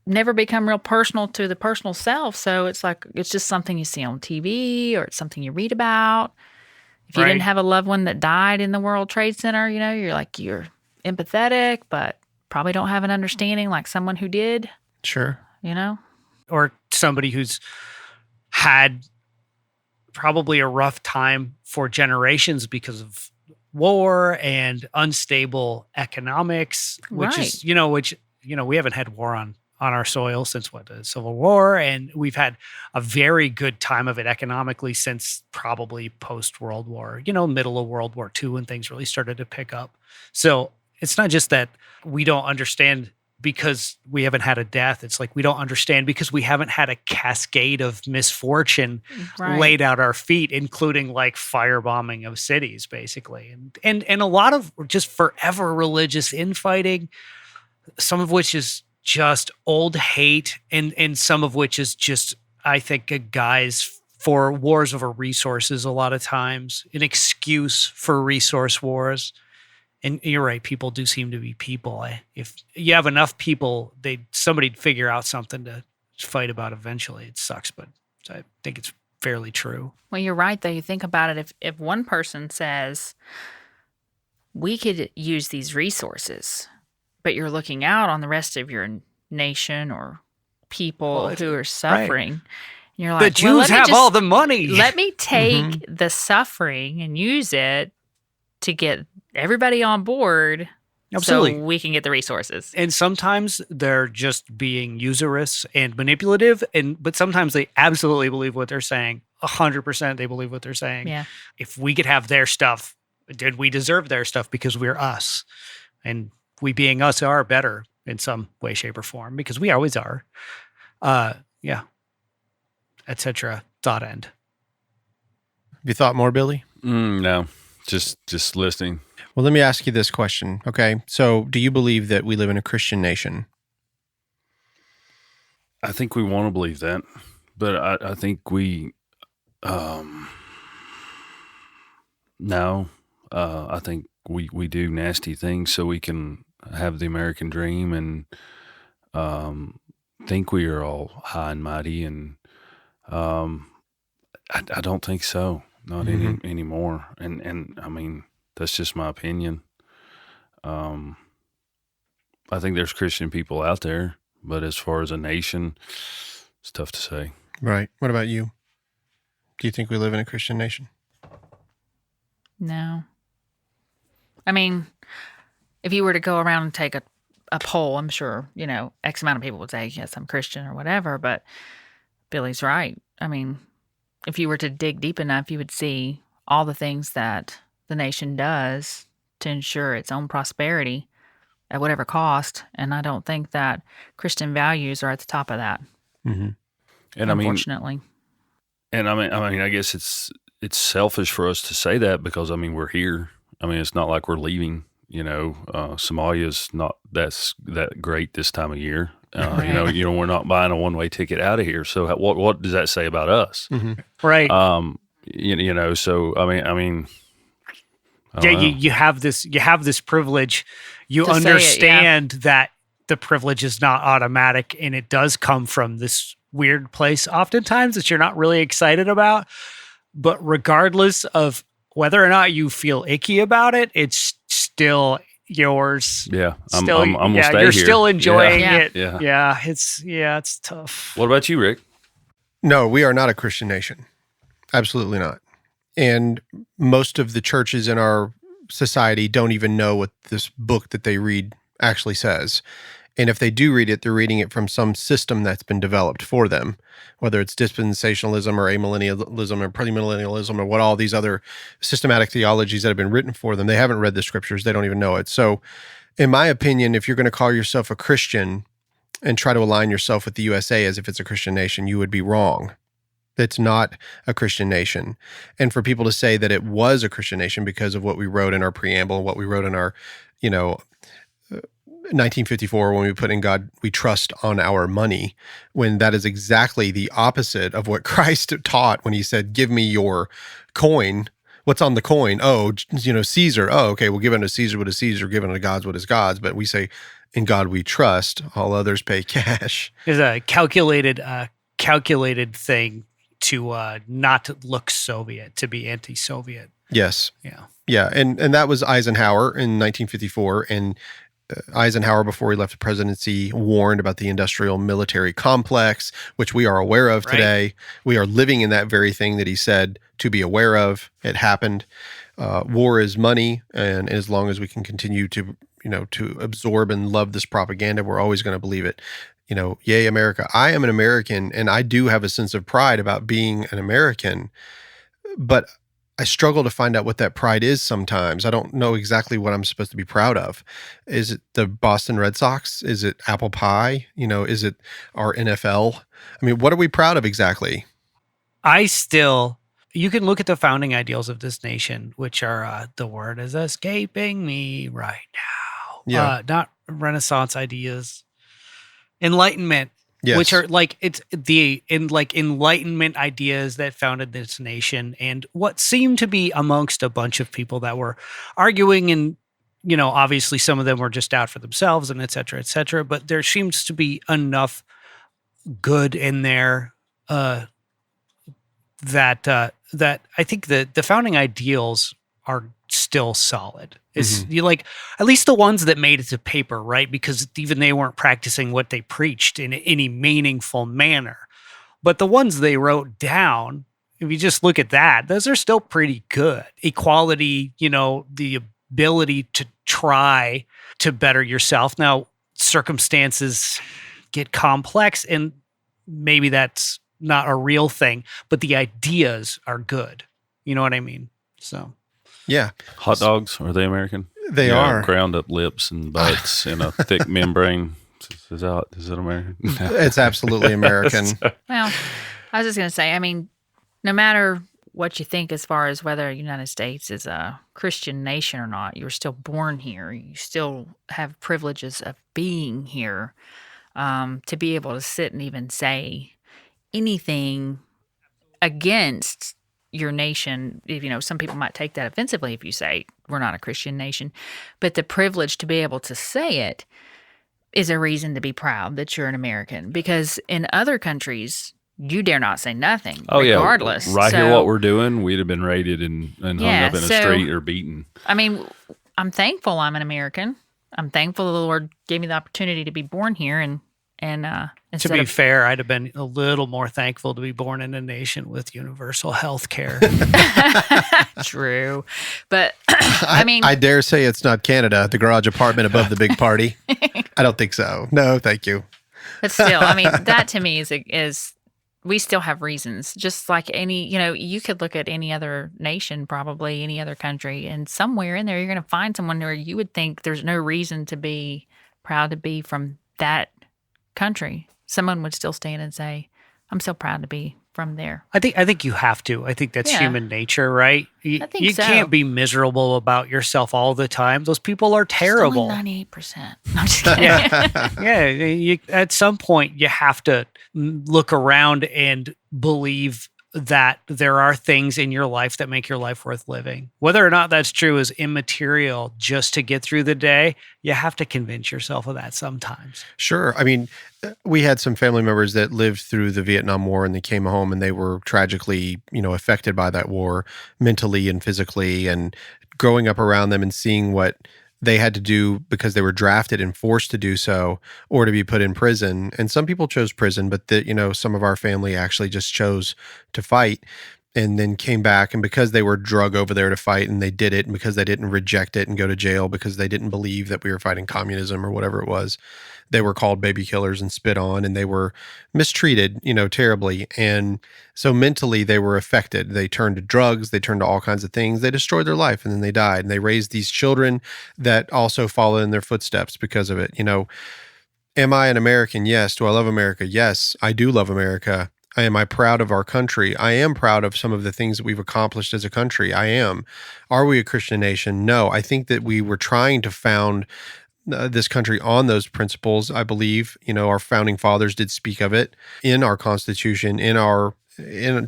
never become real personal to the personal self. So it's like it's just something you see on TV or it's something you read about. If you didn't have a loved one that died in the World Trade Center, you're empathetic, but probably don't have an understanding like someone who did. Sure. Or somebody who's had probably a rough time for generations because of war and unstable economics, which is, we haven't had war on our soil since the Civil War, and we've had a very good time of it economically since probably post-World War, middle of World War II when things really started to pick up. So it's not just that we don't understand because we haven't had a death. It's like we don't understand because we haven't had a cascade of misfortune laid out our feet, including like firebombing of cities, basically. And a lot of just forever religious infighting, some of which is just old hate, and some of which is just, I think, a guise for wars over resources a lot of times, an excuse for resource wars. And you're right, people do seem to be people. If you have enough people, somebody'd figure out something to fight about eventually. It sucks, but I think it's fairly true. Well, you're right, though. You think about it, if one person says, we could use these resources, but you're looking out on the rest of your nation or people Well, who are suffering. And you're like, The well, Jews have all the money. Let me take the suffering and use it to get everybody on board. Absolutely. So we can get the resources. And sometimes they're just being usurious and manipulative, but sometimes they absolutely believe what they're saying. 100% they believe what they're saying. Yeah. If we could have their stuff, did we deserve their stuff because we're us? And we being us are better in some way, shape, or form because we always are. Yeah. Etc. Thought end. Have you thought more, Billy? No, just listening. Well, let me ask you this question. Okay. So do you believe that we live in a Christian nation? I think we want to believe that, but I think we, no, I think we do nasty things so we can have the American dream and think we are all high and mighty, and I don't think so, not anymore. And I mean, that's just my opinion. I think there's Christian people out there, but as far as a nation, it's tough to say. Right. What about you? Do you think we live in a Christian nation? No. I mean, if you were to go around and take a poll, I'm sure, X amount of people would say, yes, I'm Christian or whatever, but Billy's right. I mean, if you were to dig deep enough, you would see all the things that the nation does to ensure its own prosperity at whatever cost. And I don't think that Christian values are at the top of that. Mm-hmm. And unfortunately. I mean, I guess it's selfish for us to say that because I mean we're here. I mean, it's not like we're leaving. Somalia's not that great this time of year. Right. We're not buying a one-way ticket out of here. So what does that say about us? Mm-hmm. Right. So I mean. You have this privilege. You To say it, understand that the privilege is not automatic and it does come from this weird place oftentimes that you're not really excited about. But regardless of whether or not you feel icky about it, it's still yours. Yeah. I'm Still, gonna stay you're here. still enjoying Yeah. it. Yeah. It's tough. What about you, Rick? No, we are not a Christian nation. Absolutely not. And most of the churches in our society don't even know what this book that they read actually says. And if they do read it, they're reading it from some system that's been developed for them, whether it's dispensationalism or amillennialism or premillennialism or what all these other systematic theologies that have been written for them. They haven't read the scriptures. They don't even know it. So in my opinion, if you're going to call yourself a Christian and try to align yourself with the USA as if it's a Christian nation, you would be wrong. It's not a Christian nation. And for people to say that it was a Christian nation because of what we wrote in our preamble and what we wrote in our, 1954, when we put in God, we trust on our money, when that is exactly the opposite of what Christ taught when he said, give me your coin. What's on the coin? Oh, Caesar. Oh, okay. We'll give unto Caesar what is Caesar, give unto God's what is God's. But we say, in God we trust, all others pay cash. There's a calculated thing to not look Soviet, to be anti-Soviet. Yes. Yeah. Yeah. And that was Eisenhower in 1954. And Eisenhower, before he left the presidency, warned about the industrial military complex, which we are aware of today. Right. We are living in that very thing that he said to be aware of. It happened. War is money. And as long as we can continue to absorb and love this propaganda, we're always going to believe it. Yay, America. I am an American, and I do have a sense of pride about being an American, but I struggle to find out what that pride is sometimes. I don't know exactly what I'm supposed to be proud of. Is it the Boston Red Sox? Is it apple pie? Is it our NFL? I mean, what are we proud of exactly? You can look at the founding ideals of this nation, which are, the word is escaping me right now. Yeah. Not Renaissance ideas. Enlightenment, yes. Which are Enlightenment ideas that founded this nation, and what seemed to be amongst a bunch of people that were arguing, and obviously some of them were just out for themselves, and et cetera, but there seems to be enough good in there that I think the founding ideals are still solid. It's you like at least the ones that made it to paper, right? Because even they weren't practicing what they preached in any meaningful manner. But the ones they wrote down, if you just look at that, those are still pretty good. Equality, the ability to try to better yourself. Now, circumstances get complex, and maybe that's not a real thing, but the ideas are good. You know what I mean? So, Yeah. Hot dogs, are they American? They are. Ground up lips and butts in a thick membrane. Is that American? It's absolutely American. Well, I was just going to say, I mean, no matter what you think as far as whether the United States is a Christian nation or not, you're still born here. You still have privileges of being here. To be able to sit and even say anything against your nation, some people might take that offensively if you say we're not a Christian nation, but the privilege to be able to say it is a reason to be proud that you're an American, because in other countries, you dare not say nothing, regardless. Yeah. Right here, what we're doing, we'd have been raided and hung up in a street or beaten. I mean, I'm thankful I'm an American. I'm thankful the Lord gave me the opportunity to be born here, and to be fair, I'd have been a little more thankful to be born in a nation with universal health care. True, but I mean, I dare say it's not Canada, the garage apartment above the big party. I don't think so. No, thank you. But still, I mean, that to me is we still have reasons. Just like any, you could look at any other nation, probably any other country, and somewhere in there, you're going to find someone where you would think there's no reason to be proud to be from that country. Someone would still stand and say, I'm so proud to be from there. I think you have to. I think that's human nature, right? I think you so. Can't be miserable about yourself all the time. Those people are terrible. It's only 98%. I'm just kidding. Yeah. At some point, you have to look around and believe that there are things in your life that make your life worth living. Whether or not that's true is immaterial. Just to get through the day, you have to convince yourself of that sometimes. Sure. I mean, we had some family members that lived through the Vietnam War, and they came home and they were tragically, affected by that war mentally and physically, and growing up around them and seeing what they had to do because they were drafted and forced to do so, or to be put in prison. And some people chose prison, but some of our family actually just chose to fight and then came back. And because they were drug over there to fight, and they did it, and because they didn't reject it and go to jail because they didn't believe that we were fighting communism or whatever it was, they were called baby killers and spit on, and they were mistreated, terribly. And so mentally they were affected. They turned to drugs, they turned to all kinds of things. They destroyed their life, and then they died. And they raised these children that also followed in their footsteps because of it. Am I an American? Yes. Do I love America? Yes, I do love America. Am I proud of our country? I am proud of some of the things that we've accomplished as a country. I am. Are we a Christian nation? No. I think that we were trying to found this country on those principles. I believe, our founding fathers did speak of it in our Constitution, in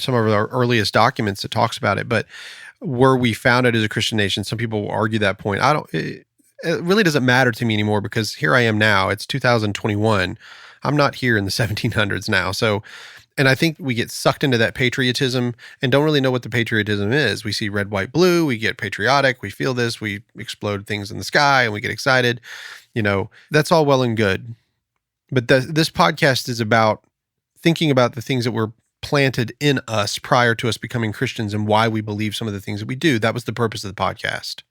some of our earliest documents that talks about it. But were we founded as a Christian nation? Some people will argue that point. It really doesn't matter to me anymore, because here I am now. It's 2021. I'm not here in the 1700s now. So, and I think we get sucked into that patriotism and don't really know what the patriotism is. We see red, white, blue. We get patriotic. We feel this. We explode things in the sky and we get excited. That's all well and good. But this podcast is about thinking about the things that were planted in us prior to us becoming Christians and why we believe some of the things that we do. That was the purpose of the podcast.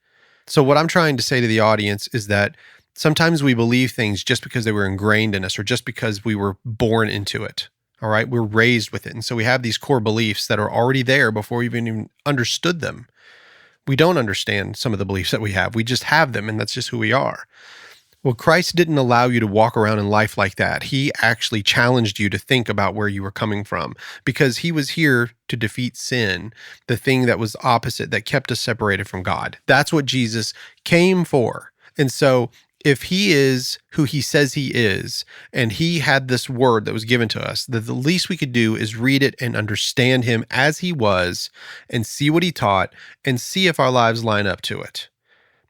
So what I'm trying to say to the audience is that sometimes we believe things just because they were ingrained in us, or just because we were born into it. All right, we're raised with it. And so we have these core beliefs that are already there before we even understood them. We don't understand some of the beliefs that we have. We just have them, and that's just who we are. Well, Christ didn't allow you to walk around in life like that. He actually challenged you to think about where you were coming from, because he was here to defeat sin, the thing that was opposite, that kept us separated from God. That's what Jesus came for. And so if he is who he says he is, and he had this word that was given to us, that the least we could do is read it and understand him as he was, and see what he taught, and see if our lives line up to it.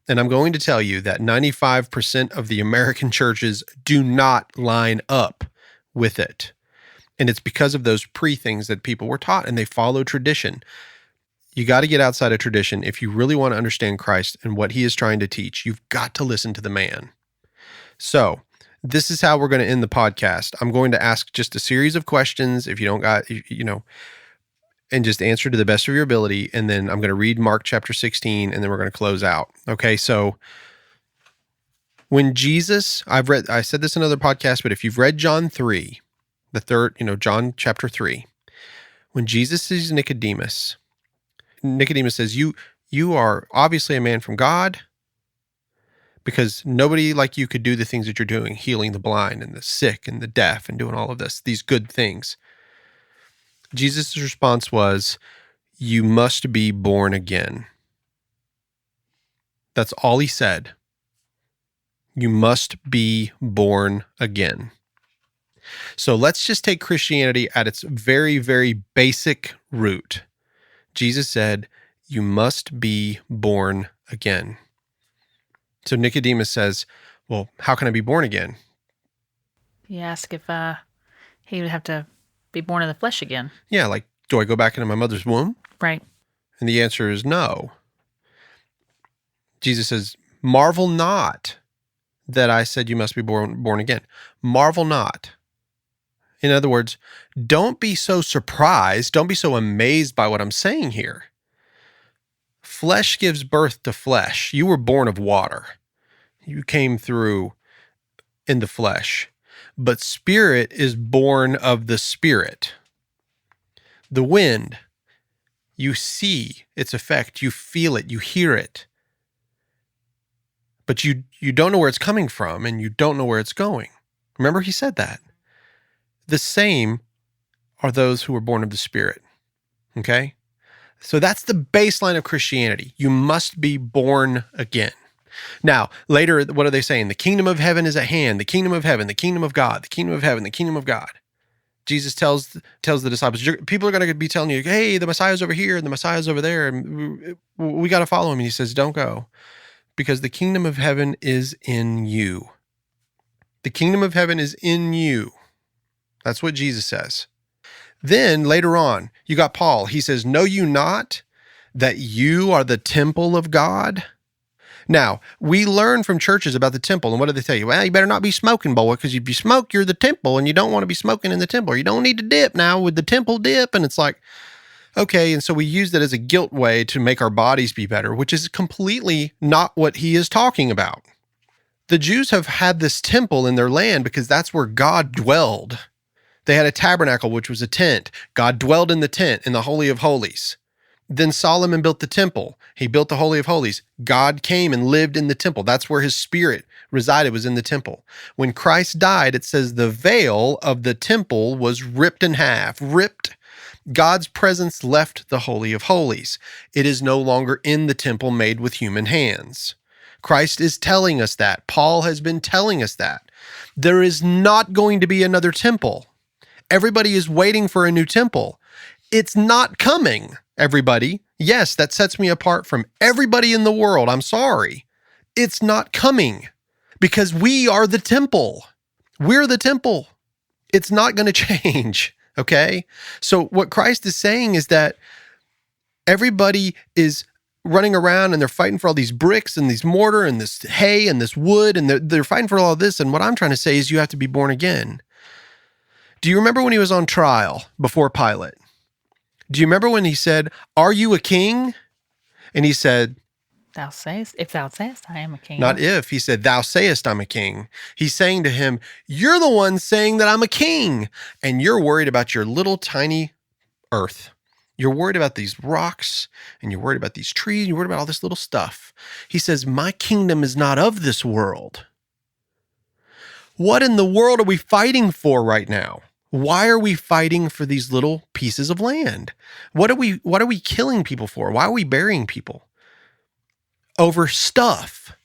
And I'm going to tell you that 95% of the American churches do not line up with it. And it's because of those things that people were taught, and they follow tradition. You got to get outside of tradition. If you really want to understand Christ and what he is trying to teach, you've got to listen to the man. So this is how we're going to end the podcast. I'm going to ask just a series of questions. If you don't got, and just answer to the best of your ability. And then I'm going to read Mark chapter 16, and then we're going to close out. Okay. So when Jesus, I said this in another podcast, but if you've read John 3, the third, John chapter 3, when Jesus sees Nicodemus says, you are obviously a man from God, because nobody like you could do the things that you're doing, healing the blind and the sick and the deaf and doing all of this, these good things. Jesus' response was, you must be born again. That's all he said. You must be born again. So let's just take Christianity at its very, very basic root. Jesus said, you must be born again. So Nicodemus says, well, how can I be born again? You ask if he would have to be born of the flesh again. Yeah, like, do I go back into my mother's womb? Right. And the answer is no. Jesus says, marvel not that I said you must be born again. Marvel not. In other words, don't be so surprised, don't be so amazed by what I'm saying here. Flesh gives birth to flesh. You were born of water. You came through in the flesh. But spirit is born of the spirit. The wind, you see its effect, you feel it, you hear it. But you don't know where it's coming from, and you don't know where it's going. Remember, he said that. The same are those who are born of the Spirit. Okay? So that's the baseline of Christianity. You must be born again. Now, later, what are they saying? The kingdom of heaven is at hand. The kingdom of heaven, the kingdom of God, the kingdom of heaven, the kingdom of God. Jesus tells the disciples, people are going to be telling you, hey, the Messiah's over here and the Messiah's over there, and we got to follow him. And he says, don't go, because the kingdom of heaven is in you. The kingdom of heaven is in you. That's what Jesus says. Then later on, you got Paul. He says, know you not that you are the temple of God? Now, we learn from churches about the temple, and what do they tell you? Well, you better not be smoking, boy, because if you smoke, you're the temple, and you don't want to be smoking in the temple. You don't need to dip now with the temple dip, and it's like, okay, and so we use that as a guilt way to make our bodies be better, which is completely not what he is talking about. The Jews have had this temple in their land because that's where God dwelled. They had a tabernacle, which was a tent. God dwelled in the tent, in the Holy of Holies. Then Solomon built the temple. He built the Holy of Holies. God came and lived in the temple. That's where his spirit resided, was in the temple. When Christ died, it says the veil of the temple was ripped in half. Ripped. God's presence left the Holy of Holies. It is no longer in the temple made with human hands. Christ is telling us that. Paul has been telling us that. There is not going to be another temple. Everybody is waiting for a new temple. It's not coming, everybody. Yes, that sets me apart from everybody in the world. I'm sorry. It's not coming because we are the temple. We're the temple. It's not going to change, okay? So what Christ is saying is that everybody is running around and they're fighting for all these bricks and these mortar and this hay and this wood, and they're fighting for all this. And what I'm trying to say is you have to be born again. Do you remember when he was on trial before Pilate? Do you remember when he said, are you a king? And he said, Thou sayest, if thou sayest, I am a king. Not if. He said, thou sayest I'm a king. He's saying to him, you're the one saying that I'm a king. And you're worried about your little tiny earth. You're worried about these rocks, and you're worried about these trees. You're worried about all this little stuff. He says, my kingdom is not of this world. What in the world are we fighting for right now? Why are we fighting for these little pieces of land? What are we killing people for? Why are we burying people? Over stuff.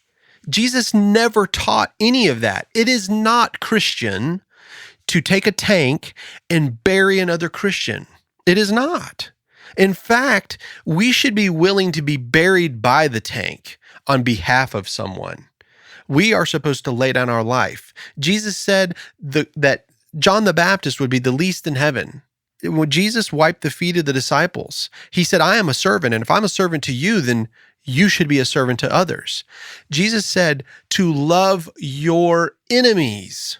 Jesus never taught any of that. It is not Christian to take a tank and bury another Christian. It is not. In fact, we should be willing to be buried by the tank on behalf of someone. We are supposed to lay down our life. Jesus said that John the Baptist would be the least in heaven. when Jesus wiped the feet of the disciples, he said, I am a servant, and if I'm a servant to you, then you should be a servant to others. Jesus said to love your enemies.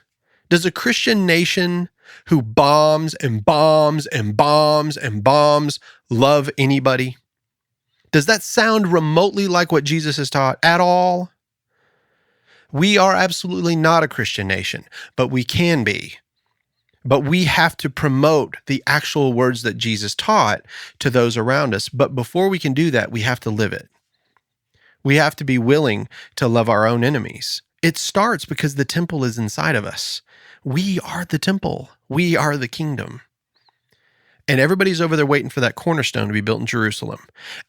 Does a Christian nation who bombs and bombs and bombs and bombs love anybody? Does that sound remotely like what Jesus has taught at all? We are absolutely not a Christian nation, but we can be. But we have to promote the actual words that Jesus taught to those around us. But before we can do that, we have to live it. We have to be willing to love our own enemies. It starts because the temple is inside of us. We are the temple. We are the kingdom. And everybody's over there waiting for that cornerstone to be built in Jerusalem.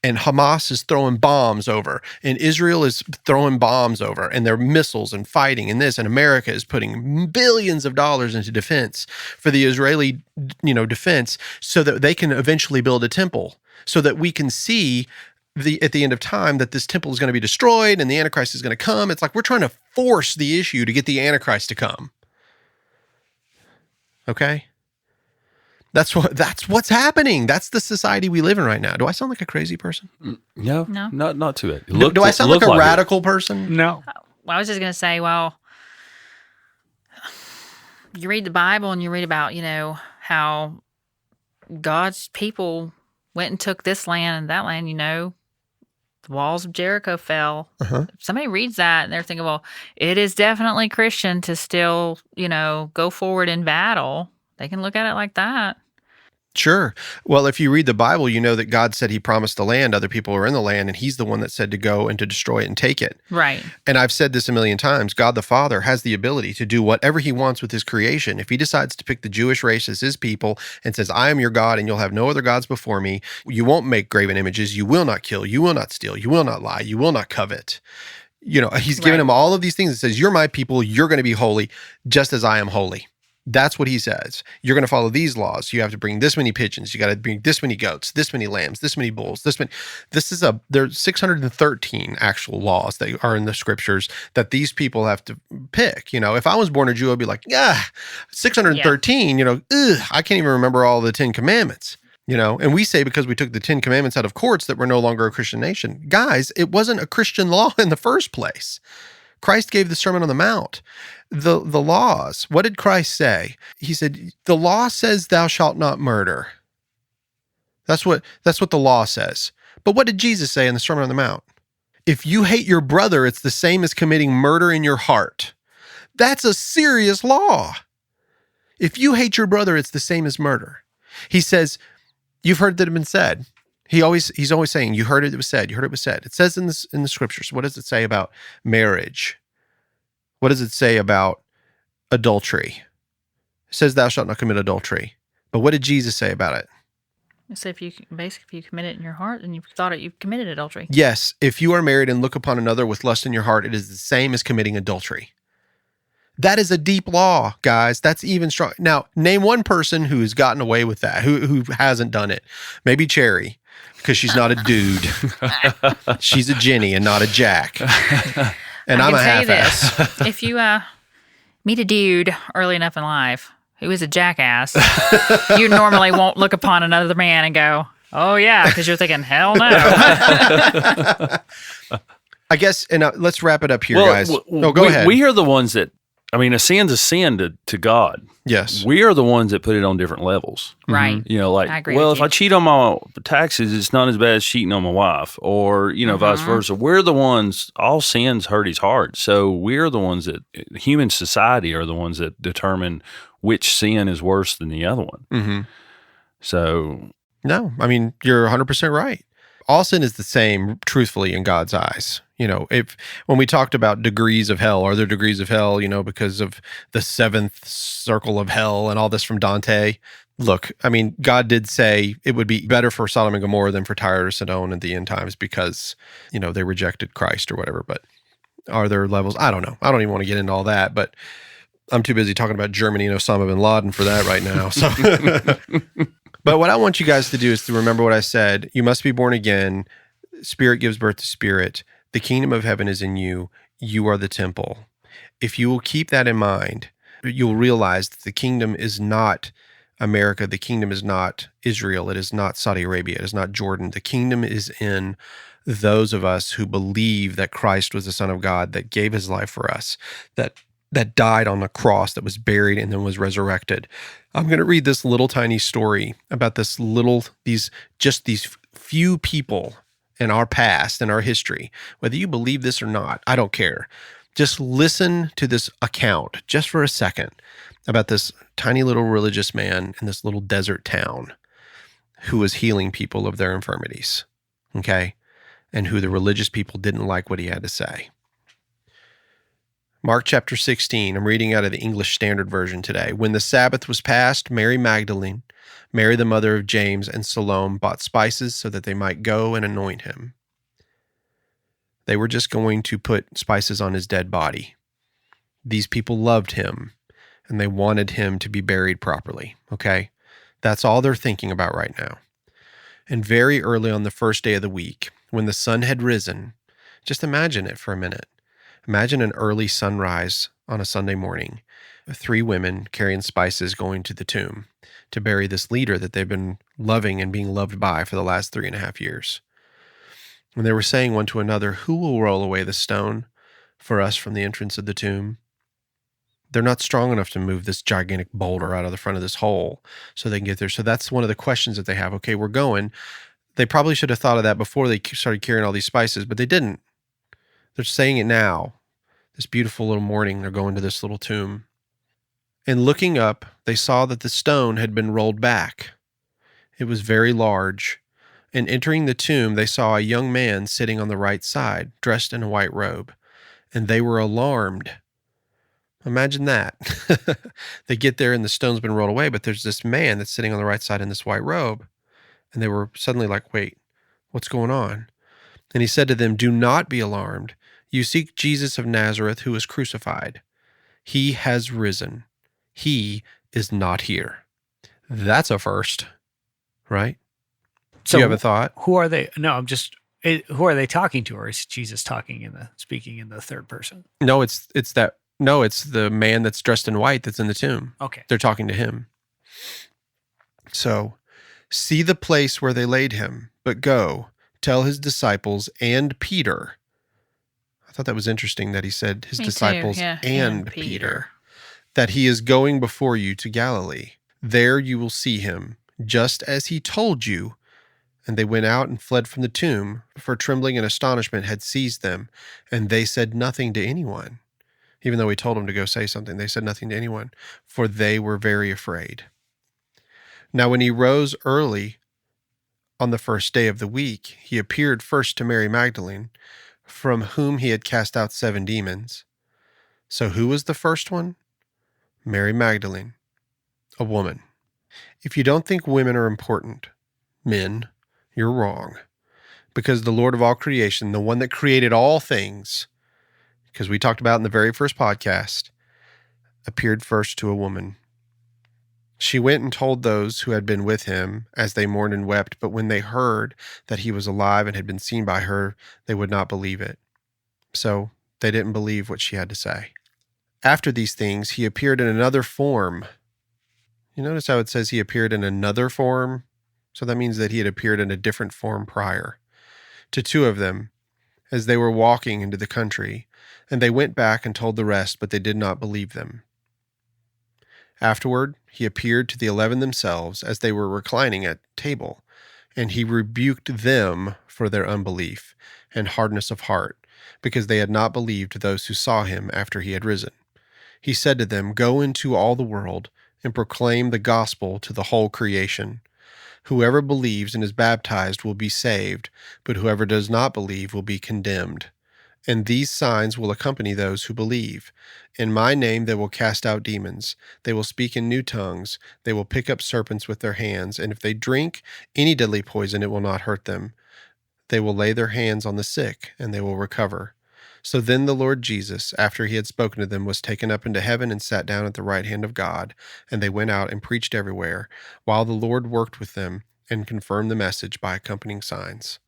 And Hamas is throwing bombs over. And Israel is throwing bombs over. And they're missiles and fighting and this. And America is putting billions of dollars into defense for the Israeli, defense so that they can eventually build a temple. So that we can see at the end of time that this temple is going to be destroyed and the Antichrist is going to come. It's like we're trying to force the issue to get the Antichrist to come. Okay? That's what's happening. That's the society we live in right now. Do I sound like a crazy person? No. Not to it. Do I sound like a radical person? No. Well, I was just going to say, you read the Bible and you read about, how God's people went and took this land and that land, the walls of Jericho fell. Uh-huh. If somebody reads that and they're thinking, well, it is definitely Christian to still, go forward in battle. They can look at it like that. Sure. Well, if you read the Bible, you know that God said he promised the land. Other people were in the land, and he's the one that said to go and to destroy it and take it. Right. And I've said this a million times. God the Father has the ability to do whatever he wants with his creation. If he decides to pick the Jewish race as his people and says, I am your God and you'll have no other gods before me, you won't make graven images, you will not kill, you will not steal, you will not lie, you will not covet. He's given him all of these things that says, you're my people, you're going to be holy just as I am holy. That's what he says. You're going to follow these laws. You have to bring this many pigeons. You got to bring this many goats, this many lambs, this many bulls, there's 613 actual laws that are in the scriptures that these people have to pick. If I was born a Jew, I'd be like, 613, I can't even remember all the 10 commandments. And we say because we took the 10 commandments out of courts that we're no longer a Christian nation. Guys, it wasn't a Christian law in the first place. Christ gave the Sermon on the Mount. The laws, what did Christ say? He said, the law says thou shalt not murder. That's what the law says. But what did Jesus say in the Sermon on the Mount? If you hate your brother, it's the same as committing murder in your heart. That's a serious law. If you hate your brother, it's the same as murder. He says, you've heard that it been said. He's always saying, you heard it was said, you heard it was said. It says in the scriptures, what does it say about marriage? What does it say about adultery? It says thou shalt not commit adultery. But what did Jesus say about it? So if you commit it in your heart, then you've committed adultery. Yes. If you are married and look upon another with lust in your heart, it is the same as committing adultery. That is a deep law, guys. That's even strong. Now, name one person who has gotten away with that, who hasn't done it. Maybe Cherry, because she's not a dude. She's a Jenny and not a Jack. And I'm a half-ass. If you meet a dude early enough in life who is a jackass, you normally won't look upon another man and go, oh yeah, because you're thinking, hell no. I guess, and let's wrap it up here, guys. Go ahead. We are the ones that, a sin's a sin to God. Yes. We are the ones that put it on different levels. Right. I agree if I cheat on my taxes, it's not as bad as cheating on my wife, or, vice versa. We're the ones, all sins hurt his heart. So we're the ones that, human society are the ones that determine which sin is worse than the other one. Mm-hmm. So. No, you're 100% right. All sin is the same, truthfully, in God's eyes. When we talked about degrees of hell, are there degrees of hell, because of the seventh circle of hell and all this from Dante? Look, God did say it would be better for Sodom and Gomorrah than for Tyre or Sidon at the end times because, they rejected Christ or whatever. But are there levels? I don't know. I don't even want to get into all that, but I'm too busy talking about Germany and Osama bin Laden for that right now. So, but what I want you guys to do is to remember what I said. You must be born again. Spirit gives birth to spirit. The kingdom of heaven is in you. You are the temple. If you will keep that in mind, you'll realize that the kingdom is not America, the kingdom is not Israel. It is not Saudi Arabia. It is not Jordan. The kingdom is in those of us who believe that Christ was the Son of God, that gave his life for us, that died on the cross, that was buried, and then was resurrected. I'm going to read this little tiny story about these few people in our past, in our history. Whether you believe this or not, I don't care. Just listen to this account just for a second about this tiny little religious man in this little desert town who was healing people of their infirmities, okay? And who the religious people didn't like what he had to say. Mark chapter 16, I'm reading out of the English Standard Version today. When the Sabbath was past, Mary Magdalene, Mary the mother of James, and Salome bought spices so that they might go and anoint him. They were just going to put spices on his dead body. These people loved him, and they wanted him to be buried properly, okay? That's all they're thinking about right now. And very early on the first day of the week, when the sun had risen, just imagine it for a minute. Imagine an early sunrise on a Sunday morning, 3 women carrying spices going to the tomb to bury this leader that they've been loving and being loved by for the last 3.5 years. And they were saying one to another, "Who will roll away the stone for us from the entrance of the tomb?" They're not strong enough to move this gigantic boulder out of the front of this hole so they can get there. So that's one of the questions that they have. Okay, we're going. They probably should have thought of that before they started carrying all these spices, but they didn't. They're saying it now. This beautiful little morning, they're going to this little tomb. And looking up, they saw that the stone had been rolled back. It was very large. And entering the tomb, they saw a young man sitting on the right side, dressed in a white robe. And they were alarmed. Imagine that. They get there and the stone's been rolled away, but there's this man that's sitting on the right side in this white robe. And they were suddenly like, wait, what's going on? And he said to them, "Do not be alarmed. You seek Jesus of Nazareth, who was crucified. He has risen. He is not here." That's a first, right? So Do you have a thought? who are they? No, who are they talking to? Or is Jesus speaking in the third person? No, it's the man that's dressed in white that's in the tomb. Okay. They're talking to him. So, see the place where they laid him, but go, tell his disciples and Peter. I thought that was interesting that he said his Me too, disciples yeah, and Peter, that he is going before you to Galilee. There you will see him, just as he told you. And they went out and fled from the tomb, for trembling and astonishment had seized them, and they said nothing to anyone. Even though he told them to go say something, they said nothing to anyone, for they were very afraid. Now when he rose early on the first day of the week, he appeared first to Mary Magdalene, from whom he had cast out 7 demons. So who was the first one? Mary Magdalene, a woman. If you don't think women are important, men, you're wrong. Because the Lord of all creation, the one that created all things, because we talked about in the very first podcast, appeared first to a woman. She went and told those who had been with him as they mourned and wept, but when they heard that he was alive and had been seen by her, they would not believe it. So they didn't believe what she had to say. After these things, he appeared in another form. You notice how it says he appeared in another form? So that means that he had appeared in a different form prior. To 2 of them, as they were walking into the country, and they went back and told the rest, but they did not believe them. Afterward, he appeared to the 11 themselves as they were reclining at table, and he rebuked them for their unbelief and hardness of heart, because they had not believed those who saw him after he had risen. He said to them, "Go into all the world and proclaim the gospel to the whole creation. Whoever believes and is baptized will be saved, but whoever does not believe will be condemned. And these signs will accompany those who believe. In my name they will cast out demons. They will speak in new tongues. They will pick up serpents with their hands. And if they drink any deadly poison, it will not hurt them. They will lay their hands on the sick, and they will recover." So then the Lord Jesus, after he had spoken to them, was taken up into heaven and sat down at the right hand of God. And they went out and preached everywhere, while the Lord worked with them and confirmed the message by accompanying signs.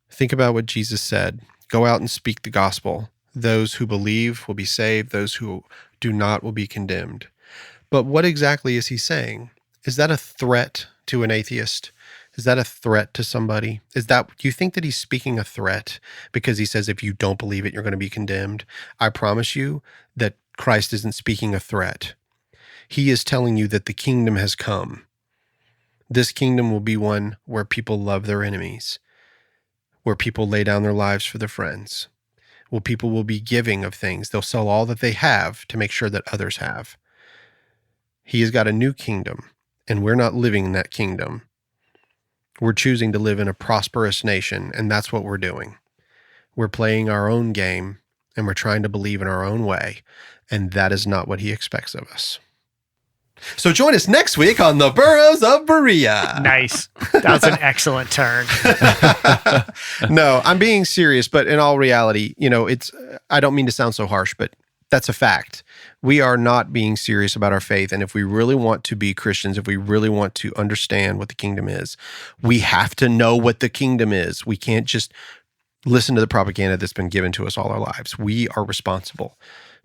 Think about what Jesus said. Go out and speak the gospel. Those who believe will be saved. Those who do not will be condemned. But what exactly is he saying? Is that a threat to an atheist? Is that a threat to somebody? Do you think that he's speaking a threat because he says, if you don't believe it, you're going to be condemned? I promise you that Christ isn't speaking a threat. He is telling you that the kingdom has come. This kingdom will be one where people love their enemies, where people lay down their lives for their friends, where people will be giving of things. They'll sell all that they have to make sure that others have. He has got a new kingdom, and we're not living in that kingdom. We're choosing to live in a prosperous nation, and that's what we're doing. We're playing our own game, and we're trying to believe in our own way, and that is not what he expects of us. So join us next week on the Burros of Berea. Nice. That was an excellent turn. No, I'm being serious, but in all reality, I don't mean to sound so harsh, but that's a fact. We are not being serious about our faith. And if we really want to be Christians, if we really want to understand what the kingdom is, we have to know what the kingdom is. We can't just listen to the propaganda that's been given to us all our lives. We are responsible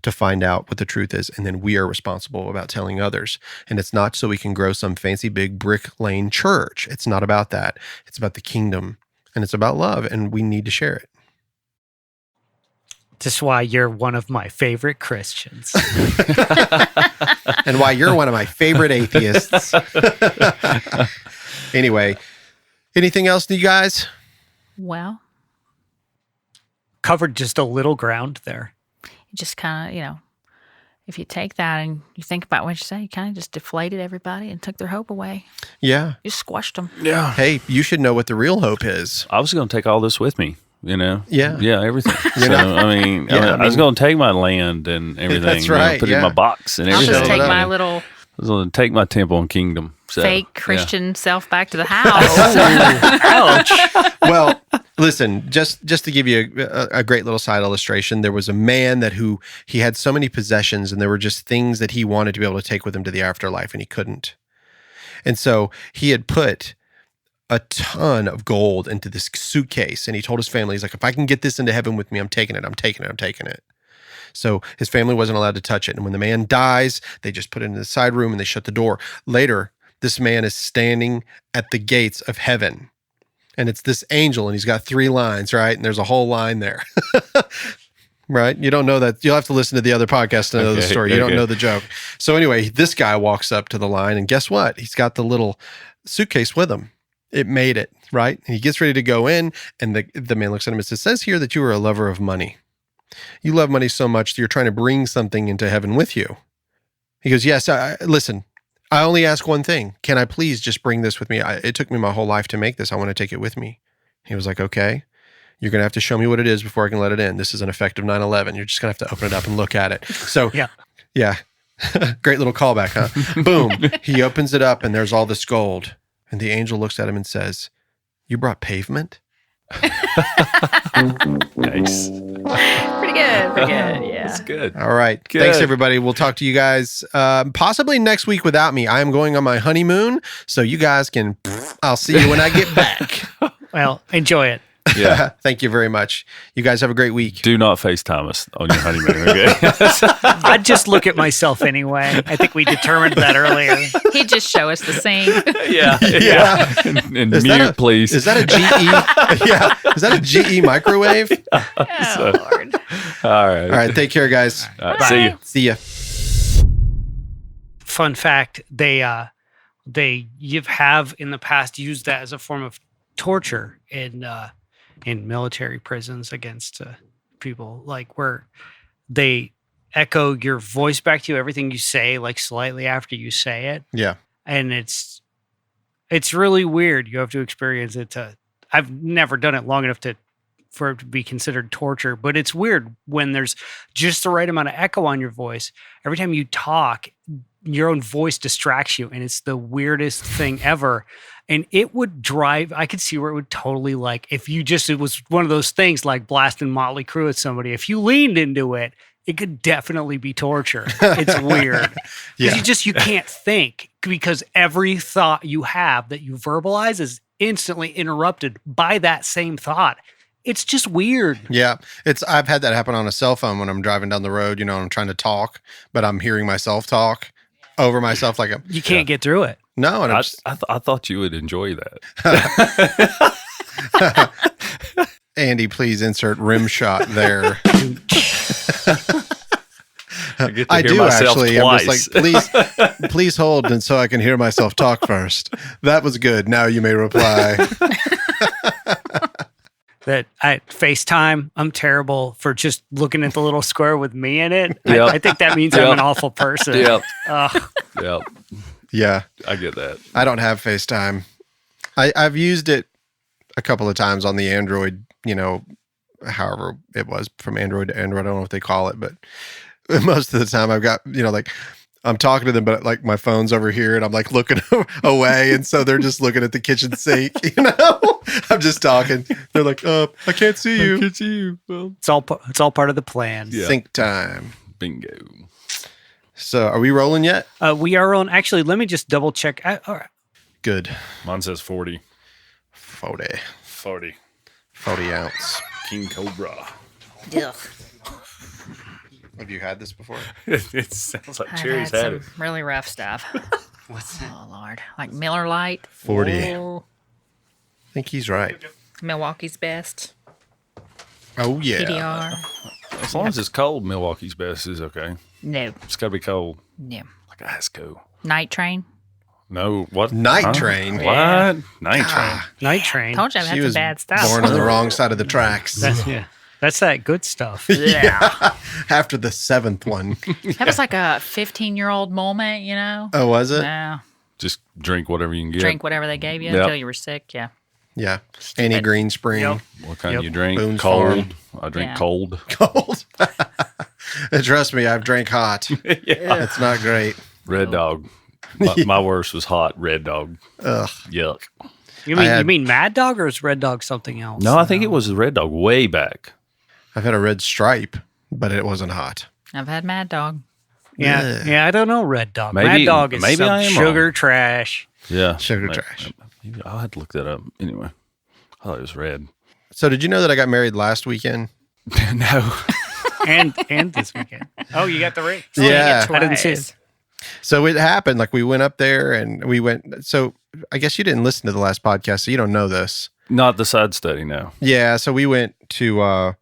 to find out what the truth is, and then we are responsible about telling others. And it's not so we can grow some fancy big brick lane church. It's not about that. It's about the kingdom, and it's about love, and we need to share it. This is why you're one of my favorite Christians. And why you're one of my favorite atheists. Anyway, anything else, you guys? Well, Covered just a little ground there. you just kind of, if you take that and you think about what you say, you kind of just deflated everybody and took their hope away. Yeah. You squashed them. Yeah. Hey, you should know what the real hope is. I was going to take all this with me, Yeah. Yeah, everything. You So, know? I was going to take my land and everything. That's right, Put it in yeah. my box and I'll everything. just take my I little was going to take my temple and kingdom. So, fake yeah. Christian self back to the house. Ouch. Well, listen, just to give you a great little side illustration, there was a man who he had so many possessions, and there were just things that he wanted to be able to take with him to the afterlife, and he couldn't. And so he had put a ton of gold into this suitcase, and he told his family, he's like, if I can get this into heaven with me, I'm taking it. So his family wasn't allowed to touch it. And when the man dies, they just put it in the side room and they shut the door. Later, this man is standing at the gates of heaven. And it's this angel, and he's got 3 lines, right? And there's a whole line there. Right? You don't know that. You'll have to listen to the other podcast to know the story. You don't know the joke. So anyway, this guy walks up to the line, and guess what? He's got the little suitcase with him. It made it, right? And he gets ready to go in, and the man looks at him and says, it says here that you are a lover of money. You love money so much that you're trying to bring something into heaven with you. He goes, yes, listen, I only ask one thing. Can I please just bring this with me? It took me my whole life to make this. I want to take it with me. He was like, okay, you're going to have to show me what it is before I can let it in. This is an effect of 9/11. You're just going to have to open it up and look at it. So yeah. Great little callback, huh? Boom. He opens it up, and there's all this gold. And the angel looks at him and says, you brought pavement? Nice. Pretty good. Yeah. That's good. All right. Good. Thanks, everybody. We'll talk to you guys possibly next week without me. I am going on my honeymoon, so you guys can, I'll see you when I get back. Well, enjoy it. Yeah. Thank you very much. You guys have a great week. Do not FaceTime us on your honeymoon, okay? I'd just look at myself anyway. I think we determined that earlier. He'd just show us the scene. Yeah. And Is mute, that please. Is that a GE? Yeah. Is that a GE microwave? Oh, Lord. All right. All right. Take care, guys. All right. See you. See ya. Fun fact, they have in the past used that as a form of torture in military prisons against people, like where they echo your voice back to you, everything you say, like slightly after you say it. Yeah. And it's really weird. You have to experience it I've never done it long enough for it to be considered torture, but it's weird when there's just the right amount of echo on your voice. Every time you talk, your own voice distracts you, and it's the weirdest thing ever. And it would I could see where it would totally, like, if it was one of those things like blasting Motley Crue at somebody. If you leaned into it, it could definitely be torture. It's weird. Yeah. Because you can't think, because every thought you have that you verbalize is instantly interrupted by that same thought. It's just weird. Yeah. I've had that happen on a cell phone when I'm driving down the road, and I'm trying to talk, but I'm hearing myself talk. over myself like a You can't get through it. no, and I'm I, just, I thought you would enjoy that. Andy, please insert rim shot there. I get to I hear do myself actually. twice. I'm just like, please hold, and so I can hear myself talk first. That was good. Now you may reply. That I FaceTime, I'm terrible for just looking at the little square with me in it. Yep. I think that means I'm an awful person. Yep. Ugh. Yep. Yeah, I get that. I don't have FaceTime. I've used it a couple of times on the Android. However it was from Android to Android. I don't know what they call it, but most of the time I've got like. I'm talking to them, but like my phone's over here and I'm like looking away. And so they're just looking at the kitchen sink, I'm just talking. They're like, I can't see you. I can't see you. Well, It's all part of the plan. Yeah. Sync time. bingo. So are we rolling yet? We are on. Actually, let me just double check. All right. Good. Mine says 40. 40. 40. 40 ounce. King Cobra. Ugh. Have you had this before? It sounds like I've Cherry's had had some it. really rough stuff. What's that? Oh Lord, like Miller Lite, 40. I oh, think he's right. Milwaukee's Best, Oh, yeah. PDR. As long as it's cold, Milwaukee's Best is okay. No, It's got to be cold. no. Like ice cold. Night Train. No, what? Night Train. What? Yeah. Night Train. Night Train. Told you I've She had some was bad stuff. born on the wrong side of the tracks. That's that good stuff. Yeah. After the 7th one. That was like a 15-year-old moment, Oh, was it? Yeah. Just drink whatever you can get. Drink whatever they gave you Yep. until you were sick. Yeah. Yeah. Annie Green Spring. Yep. What kind Yep. you drink? Boone's Cold. Farm. I drink Yeah. cold. Cold. Trust me, I've drank hot. It's not great. Red Dog. My worst was hot. Red Dog. Ugh. Yuck. You had- mean Mad Dog or is Red Dog something else? No, I think it was the Red Dog way back. I've had a red stripe, but it wasn't hot. I've had Mad Dog. Yeah, Yeah. I don't know Red Dog. Maybe- Mad Dog is maybe some I am sugar wrong. trash. Yeah. Sugar Maybe- trash. maybe I'll have to look that up. Anyway, I thought it was red. So did you know that I got married last weekend? No. and this weekend. Oh, you got the ring. Yeah. I didn't see it. So it happened. Like we went up there and we went. So I guess you didn't listen to the last podcast, so you don't know this. Not the side study, no. Yeah. So we went to,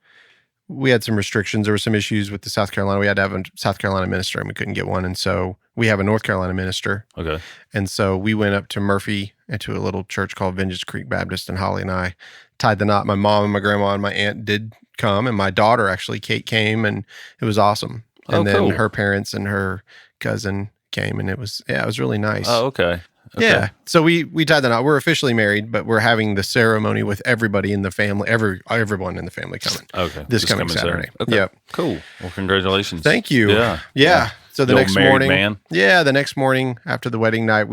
we had some restrictions. There were some issues with the South Carolina. We had to have a South Carolina minister and we couldn't get one. And so we have a North Carolina minister. Okay. And so we went up to Murphy into a little church called Vengeance Creek Baptist, and Holly and I tied the knot. My mom and my grandma and my aunt did come, and my daughter, actually, Kate, came, and it was awesome. And Oh, then cool. her parents and her cousin came, and it was really nice. Oh, okay. Yeah. So we tied the knot. We're officially married, but we're having the ceremony with everybody in the family, everyone in the family coming. Okay. This coming Saturday. Okay. Yep. Cool. Well, congratulations. Thank you. Yeah. Yeah. So the The old next married morning, man. yeah, the next morning after the wedding night,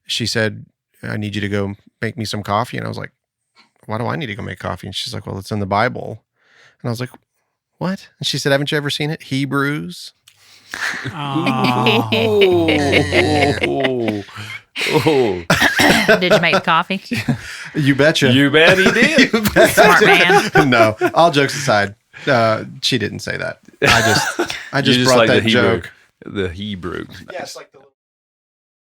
she said, I need you to go make me some coffee. And I was like, why do I need to go make coffee? And she's like, well, it's in the Bible. And I was like, what? And she said, haven't you ever seen it? Hebrews. Oh. Oh. Did you make the coffee? You betcha. You bet he did. Smart man. No, all jokes aside, she didn't say that. I just You brought like that the Hebrew. joke. The Hebrew. Yes, like the little